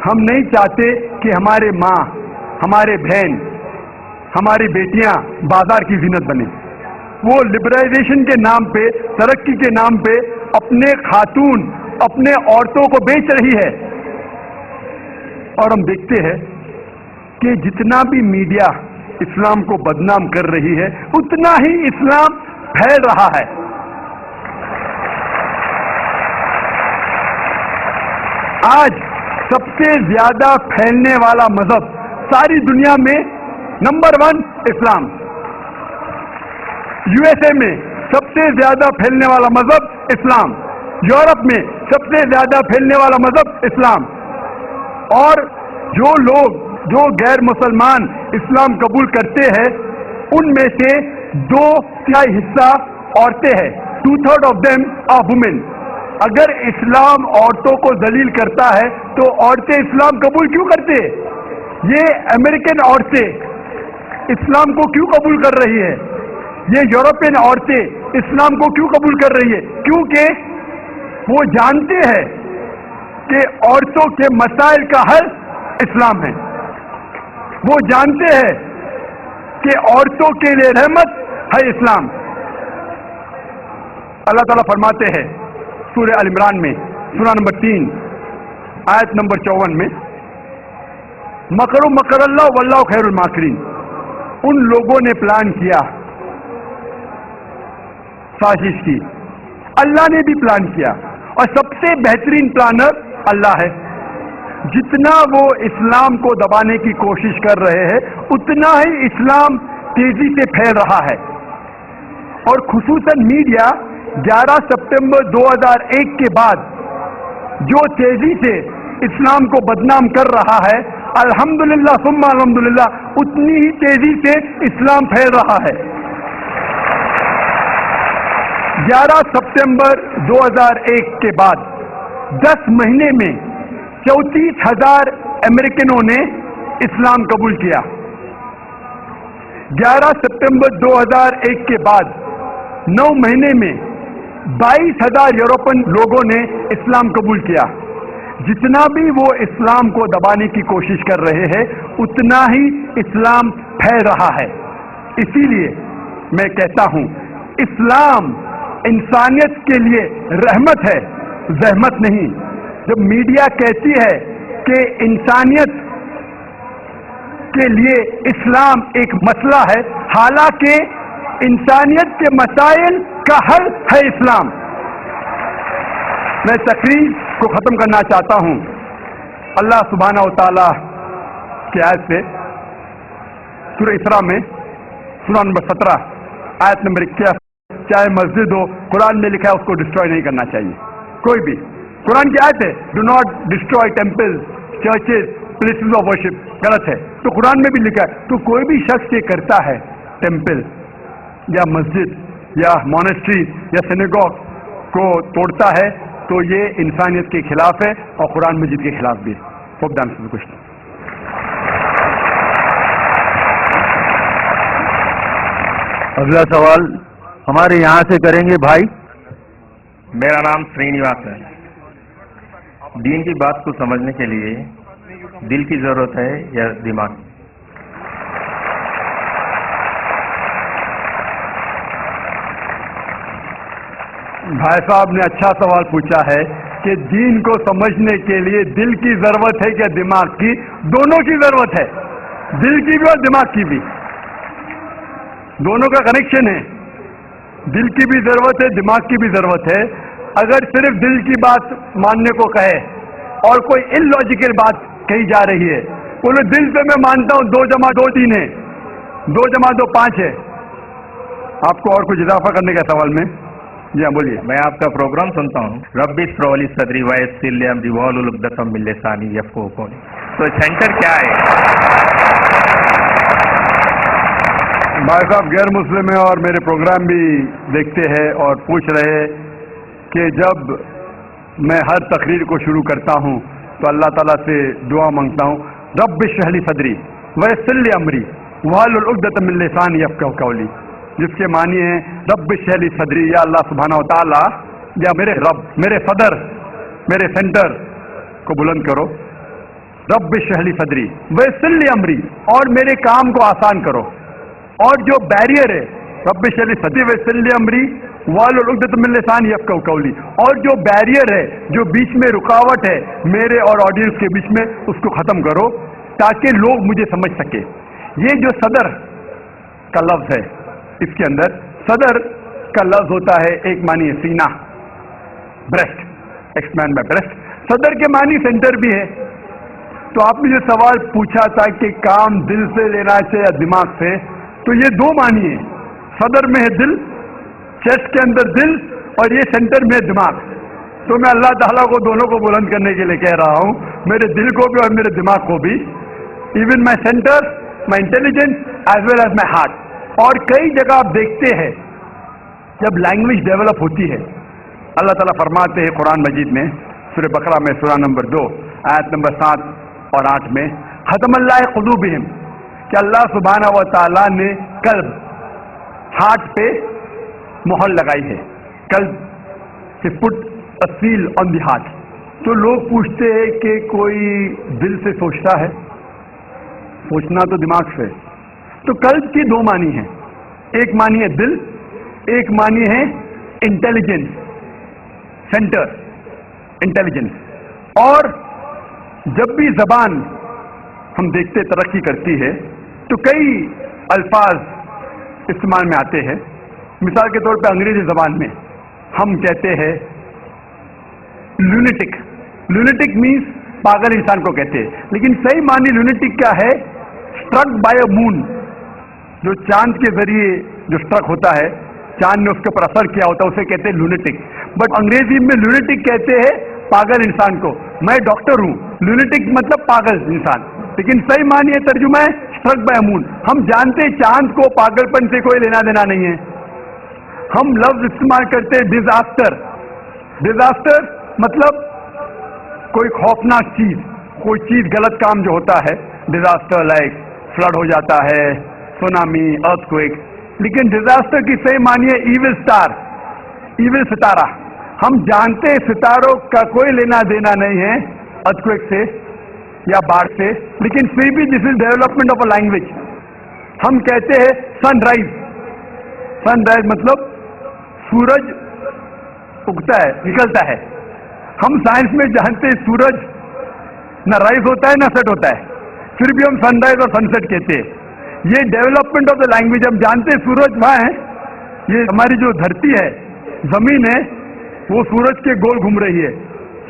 ہم نہیں چاہتے کہ ہمارے ماں، ہمارے بہن، ہماری بیٹیاں بازار کی زینت بنیں. وہ لبرائزیشن کے نام پہ، ترقی کے نام پہ اپنے خاتون، اپنے عورتوں کو بیچ رہی ہے. اور ہم دیکھتے ہیں کہ جتنا بھی میڈیا اسلام کو بدنام کر رہی ہے، اتنا ہی اسلام پھیل رہا ہے. آج سب سے زیادہ پھیلنے والا مذہب ساری دنیا میں نمبر 1 اسلام. USA میں سب سے زیادہ پھیلنے والا مذہب اسلام. یورپ میں سب سے زیادہ پھیلنے والا مذہب اسلام. اور جو لوگ، جو غیر مسلمان اسلام قبول کرتے ہیں، ان میں سے 2/3 حصہ عورتیں ہیں. 2/3 آف دیم آر وومن. اگر اسلام عورتوں کو ذلیل کرتا ہے تو عورتیں اسلام قبول کیوں کرتے ہیں؟ یہ امریکن عورتیں اسلام کو کیوں قبول کر رہی ہے؟ یہ یورپین عورتیں اسلام کو کیوں قبول کر رہی ہے؟ کیونکہ وہ جانتے ہیں کہ عورتوں کے مسائل کا حل اسلام ہے. وہ جانتے ہیں کہ عورتوں کے لیے رحمت ہے اسلام. اللہ تعالیٰ فرماتے ہیں سورہ ال عمران میں، سورہ نمبر 3 آیت نمبر 54 میں، مکر مکر اللہ واللہ خیر الماکرین. ان لوگوں نے پلان کیا، سازش کی، اللہ نے بھی پلان کیا، اور سب سے بہترین پلانر اللہ ہے. جتنا وہ اسلام کو دبانے کی کوشش کر رہے ہیں، اتنا ہی اسلام تیزی سے پھیل رہا ہے. اور خصوصاً میڈیا 11 سپتمبر 2001 کے بعد جو تیزی سے اسلام کو بدنام کر رہا ہے، الحمدللہ ثم الحمدللہ اتنی ہی تیزی سے اسلام پھیل رہا ہے. 11 سپتمبر 2001 کے بعد 10 مہینے میں 34,000 امریکنوں نے اسلام قبول کیا. 11 سپتمبر 2001 کے بعد 9 مہینے میں 22,000 یورپین لوگوں نے اسلام قبول کیا. جتنا بھی وہ اسلام کو دبانے کی کوشش کر رہے ہیں، اتنا ہی اسلام پھیل رہا ہے. اسی لیے میں کہتا ہوں، اسلام انسانیت کے لیے رحمت ہے، زحمت نہیں. جب میڈیا کہتی ہے کہ انسانیت کے لیے اسلام ایک مسئلہ ہے، حالانکہ انسانیت کے مسائل کا حل ہے اسلام. میں تقریر کو ختم کرنا چاہتا ہوں اللہ سبحانہ و تعالیٰ کی آیت سے، سورہ اسراء میں سورہ نمبر 17 آیت نمبر 21، چاہے مسجد ہو، قرآن میں لکھا ہے اس کو ڈسٹروائے نہیں کرنا چاہیے کوئی بھی. قرآن کی آیت ہے do not destroy temples, churches, places of worship, غلط ہے. تو قرآن میں بھی لکھا ہے. تو کوئی بھی شخص یہ کرتا ہے ٹیمپل یا مسجد یا مونسٹری یا سینیگوگ کو توڑتا ہے تو یہ انسانیت کے خلاف ہے اور قرآن مجید کے خلاف بھی ہے. ہوپ ڈانس میں کچھ اگلا سوال ہمارے یہاں سے کریں گے بھائی. میرا نام سرینیواس ہے. دین کی بات کو سمجھنے کے لیے دل کی ضرورت ہے یا دماغ کی؟ بھائی صاحب نے اچھا سوال پوچھا ہے کہ دین کو سمجھنے کے لیے دل کی ضرورت ہے کہ دماغ کی؟ دونوں کی ضرورت ہے، دل کی بھی اور دماغ کی بھی. دونوں کا کنیکشن ہے. دل کی بھی ضرورت ہے، دماغ کی بھی ضرورت ہے. اگر صرف دل کی بات ماننے کو کہے اور کوئی ان لاجیکل بات کہی جا رہی ہے، بولے دل سے میں مانتا ہوں 2 + 2 3 ہے، 2 + 2 5 ہے. آپ کو اور کچھ اضافہ کرنے کا سوال میں؟ جی ہاں بولیے. میں آپ کا پروگرام سنتا ہوں. ربی اسرح لی صدری ویسر لی امری واحلل عقدۃ من لسانی یفقہوا قولی. تو سینٹر کیا ہے؟ بھائی صاحب غیر مسلم ہیں اور میرے پروگرام بھی دیکھتے ہیں اور پوچھ رہے کہ جب میں ہر تقریر کو شروع کرتا ہوں تو اللہ تعالیٰ سے دعا مانگتا ہوں رب اشرح لی صدری ویسر لی امری واحلل عقدۃ من لسانی یفقہوا قولی، جس کے معنی ہے رب اشرح لی صدری، یا اللہ سبحانہ و تعالیٰ یا میرے رب، میرے صدر، میرے سینٹر کو بلند کرو. رب اشرح لی صدری ویسر لی امری، اور میرے کام کو آسان کرو. اور جو بیریئر ہے رب اشرح لی صدری ویسر لی امری واحلل عقدۃ من لسانی یفقہوا قولی، اور جو بیریئر ہے، جو بیچ میں رکاوٹ ہے میرے اور آڈینس کے بیچ میں، اس کو ختم کرو تاکہ لوگ مجھے سمجھ سکے. یہ جو صدر کا لفظ ہے، اس کے اندر صدر کا لفظ ہوتا ہے، ایک معنی ہے سینہ، بریسٹ، ایکسپینڈ بائی بریسٹ. صدر کے معنی سینٹر بھی ہے. تو آپ نے جو سوال پوچھا تھا کہ کام دل سے لینا چاہیے یا دماغ سے، تو یہ 2 معنی ہیں. صدر میں ہے دل، چیسٹ کے اندر دل، اور یہ سینٹر میں ہے دماغ. تو میں اللہ تعالیٰ کو دونوں کو بلند کرنے کے لیے کہہ رہا ہوں، میرے دل کو بھی اور میرے دماغ کو بھی. Even my centre, my intelligence as well as my heart. اور کئی جگہ آپ دیکھتے ہیں جب لینگویج ڈیولپ ہوتی ہے، اللہ تعالیٰ فرماتے ہیں قرآن مجید میں سورہ بقرہ میں سورہ نمبر 2 آیت نمبر 7 اور 8 میں ختم اللہ قلوبہم، کہ اللہ سبحانہ و تعالیٰ نے قلب، ہارٹ پہ مہر لگائی ہے. قلب سے پٹ اے سیل آن دی ہارٹ. تو لوگ پوچھتے ہیں کہ کوئی دل سے سوچتا ہے؟ سوچنا تو دماغ سے. تو قلب کی 2 معنی ہیں، ایک معنی ہے دل، ایک معنی ہے انٹیلیجنس، سینٹر، انٹیلیجنس. اور جب بھی زبان ہم دیکھتے ترقی کرتی ہے تو کئی الفاظ استعمال میں آتے ہیں. مثال کے طور پہ انگریزی زبان میں ہم کہتے ہیں لونیٹک. لونیٹک مینس پاگل انسان کو کہتے ہیں، لیکن صحیح معنی لونیٹک کیا ہے؟ اسٹرک بائی اے مون، جو چاند کے ذریعے جو اسٹرک ہوتا ہے، چاند نے اس کے اوپر اثر کیا ہوتا ہے، اسے کہتے ہیں لونیٹک. بٹ انگریزی میں لونیٹک کہتے ہیں پاگل انسان کو. میں ڈاکٹر ہوں، لونیٹک مطلب پاگل انسان، لیکن صحیح معنی ہے، ترجمہ ہے اسٹرک بائی مون. ہم جانتے ہیں چاند کو پاگل پن سے کوئی لینا دینا نہیں ہے. ہم لفظ استعمال کرتے ہیں ڈیزاسٹر. ڈیزاسٹر مطلب کوئی خوفناک چیز، کوئی چیز غلط کام جو ہوتا ہے، ڈیزاسٹر لائک فلڈ ہو جاتا ہے، سونامی، ارتھ کوئک. لیکن ڈیزاسٹر کی صحیح معنی ہے ایول اسٹار، ایول ستارہ. ہم جانتے ہیں ستاروں کا کوئی لینا دینا نہیں ہے ارتھ کوئک سے یا باڑھ سے، لیکن پھر بھی this is development of a language. ہم کہتے ہیں سن رائز. سن رائز مطلب سورج اگتا ہے، نکلتا ہے. ہم سائنس میں جانتے ہیں سورج نہ رائز ہوتا ہے نہ سیٹ ہوتا ہے، پھر بھی ہم سن رائز اور سن سیٹ کہتے ہیں. یہ ڈیولپمنٹ آف دا لینگویج. ہم جانتے ہیں سورج وہاں ہے، یہ ہماری جو دھرتی ہے، زمین ہے، وہ سورج کے گول گھوم رہی ہے,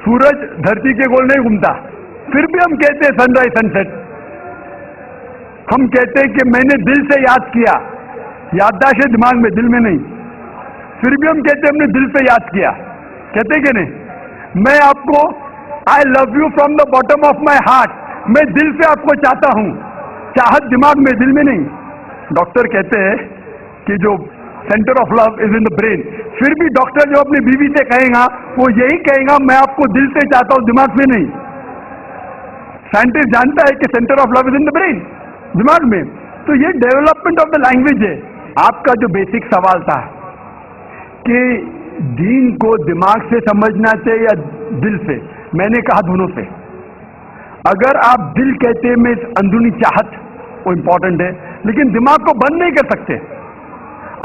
سورج دھرتی کے گول نہیں گھومتا. پھر بھی ہم کہتے ہیں سن رائز سن سیٹ. ہم کہتے ہیں کہ میں نے دل سے یاد کیا. یادداشت ہے دماغ میں, دل میں نہیں. پھر بھی ہم کہتے ہیں ہم نے دل سے یاد کیا. کہتے کہ نہیں؟ میں آپ کو I love you from the bottom of my heart, میں دل سے آپ کو چاہتا ہوں. چاہت دماغ میں, دل میں نہیں. ڈاکٹر کہتے ہیں کہ جو centre of love is in the brain. پھر بھی ڈاکٹر جو اپنی بیوی سے کہے گا وہ یہی کہے گا میں آپ کو دل سے چاہتا ہوں, دماغ میں نہیں. سائنٹسٹ جانتا ہے کہ centre of love is in the brain, دماغ میں. تو یہ ڈیولپمنٹ آف دا لینگویج ہے. آپ کا جو بیسک سوال تھا کہ دین کو دماغ سے سمجھنا چاہیے یا دل سے, میں نے کہا دونوں سے. اگر آپ دل کہتے ہیں میں اندرونی چاہت وہ امپورٹنٹ ہے, لیکن دماغ کو بند نہیں کر سکتے.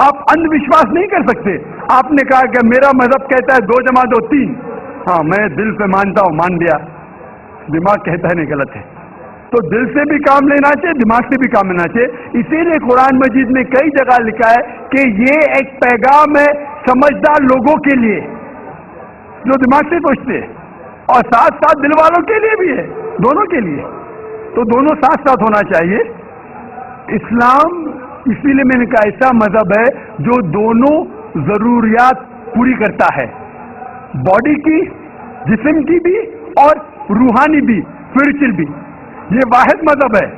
آپ اندھ وشواس نہیں کر سکتے. آپ نے کہا کہ میرا مذہب کہتا ہے 2 + 2 3, ہاں میں دل سے مانتا ہوں, مان لیا. دماغ کہتا ہے نہیں, غلط ہے. تو دل سے بھی کام لینا چاہیے, دماغ سے بھی کام لینا چاہیے. اسی لیے قرآن مجید میں کئی جگہ لکھا ہے کہ یہ ایک پیغام ہے سمجھدار لوگوں کے لیے جو دماغ سے سوچتے ہیں, اور ساتھ ساتھ دل والوں کے لیے بھی ہے, دونوں کے لیے. تو دونوں ساتھ ساتھ ہونا چاہیے. اسلام اسی لیے میں نے کہا ایسا مذہب ہے جو دونوں ضروریات پوری کرتا ہے, باڈی کی, جسم کی بھی, اور روحانی بھی, اسپرچل بھی. یہ واحد مذہب ہے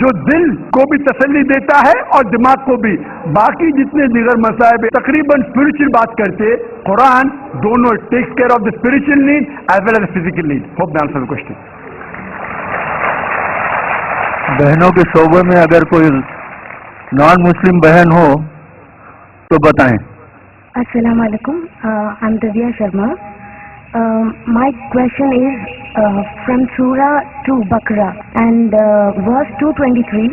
جو دل کو بھی تسلی دیتا ہے اور دماغ کو بھی. باقی جتنے دیگر مذاہب تقریباً اسپرچل بات کرتے, قرآن دونوں takes care of the spiritual need as well as physical need. Hope the answer the question. بہنوں کے شعبے میں اگر کوئی نان مسلم بہن ہو تو بتائیں. السلام علیکم. I am Divya Sharma. My question is from Surah 2 Baqarah and verse 223.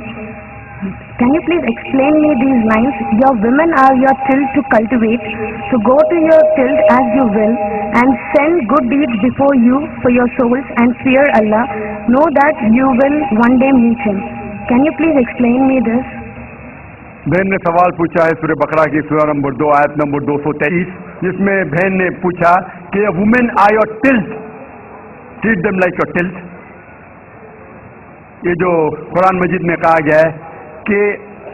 Can you please explain me these lines? Your women are your tilth to cultivate, so go to your tilth as you will, and send good deeds before you for your souls, and fear Allah. Know that you will one day meet Him. Can you please explain me this? بہن نے سوال پوچھا ہے سورہ بقرہ کی سورہ number 2 آیت number 223, جس میں بہن نے پوچھا کہ women are your tilth, treat them like your tilth. یہ جو قرآن مجید میں کہا گیا ہے کہ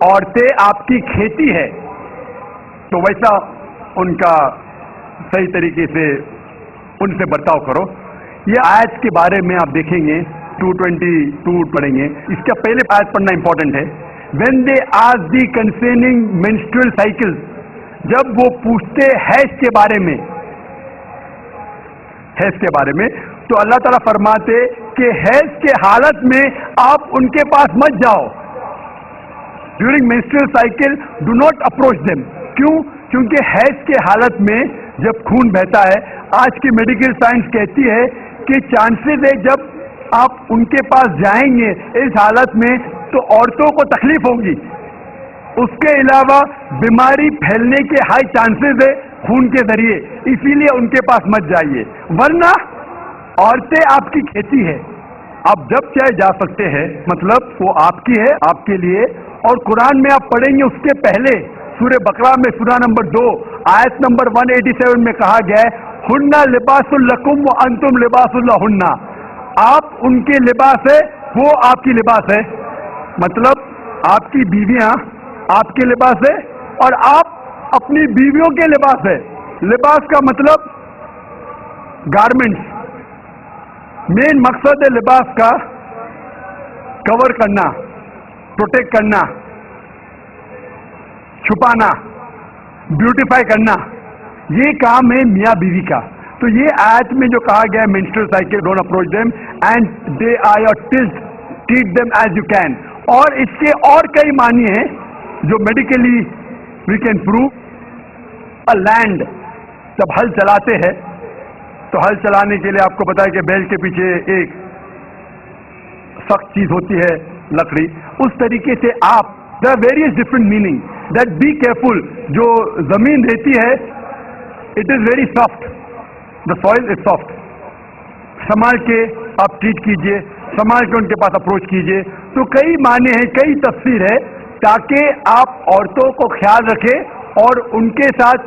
عورتیں آپ کی کھیتی ہے, تو ویسا ان کا صحیح طریقے سے ان سے برتاؤ کرو. یہ آیت کے بارے میں آپ دیکھیں گے 222 پڑھیں گے. اس کا پہلے آیت پڑھنا امپورٹنٹ ہے. When they ask the concerning menstrual cycles, جب وہ پوچھتے حیض کے بارے میں, حیض کے بارے میں, تو اللہ تعالیٰ فرماتے کہ حیض کے حالت میں آپ ان کے پاس مت جاؤ. During menstrual cycle do not approach them. کیوں؟ کیونکہ حیض کے حالت میں جب خون بہتا ہے, آج کی میڈیکل سائنس کہتی ہے کہ چانسز ہے جب آپ ان کے پاس جائیں گے اس حالت میں تو عورتوں کو تکلیف ہوگی. اس کے علاوہ بیماری پھیلنے کے ہائی چانسز ہے خون کے ذریعے, اسی لیے ان کے پاس مت جائیے. ورنہ عورتیں آپ کی کھیتی ہے, آپ جب چاہے جا سکتے ہیں, مطلب وہ آپ کی ہے, آپ کے لیے. اور قرآن میں آپ پڑھیں گے اس کے پہلے سورہ بقرہ میں سورہ نمبر 2 آیت نمبر 187 میں کہا گیا ہے ہن لباس لکم وانتم لباس لہن. آپ ان کے لباس ہے, وہ آپ کی لباس ہے. مطلب آپ کی بیویاں آپ کے لباس ہے اور آپ اپنی بیویوں کے لباس ہے. لباس کا مطلب گارمنٹس. مین مقصد ہے لباس کا کور کرنا, پروٹیکٹ کرنا, چھپانا, بیوٹیفائی کرنا. یہ کام ہے میاں بیوی کا. تو یہ آیت میں جو کہا گیا ہے menstrual cycle don't approach them and they are your tilth, treat them as you can. اور اس کے اور کئی معنی ہیں جو medically we can prove. a land, جب ہل چلاتے ہیں تو ہل چلانے کے لیے آپ کو پتا ہے کہ بیل کے پیچھے ایک سخت چیز ہوتی ہے, لکڑی. اس طریقے سے آپ there are various different meaning that be careful. جو زمین رہتی ہے it is very soft, the soil is soft. سنبھال کے آپ ٹریٹ کیجئے, سنبھال کے ان کے پاس اپروچ کیجئے. تو کئی معنی ہیں, کئی تفسیر ہے, تاکہ آپ عورتوں کو خیال رکھیں اور ان کے ساتھ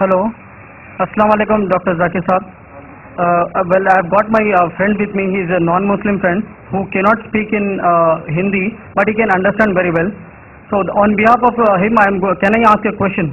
Hello. Assalamu alaikum, Dr. Zakir Saab. Well, I have got my friend with me. He is a non-Muslim friend who cannot speak in Hindi, but he can understand very well. So, on behalf of him, can I ask a question?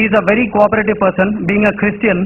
he is a very cooperative person, being a Christian.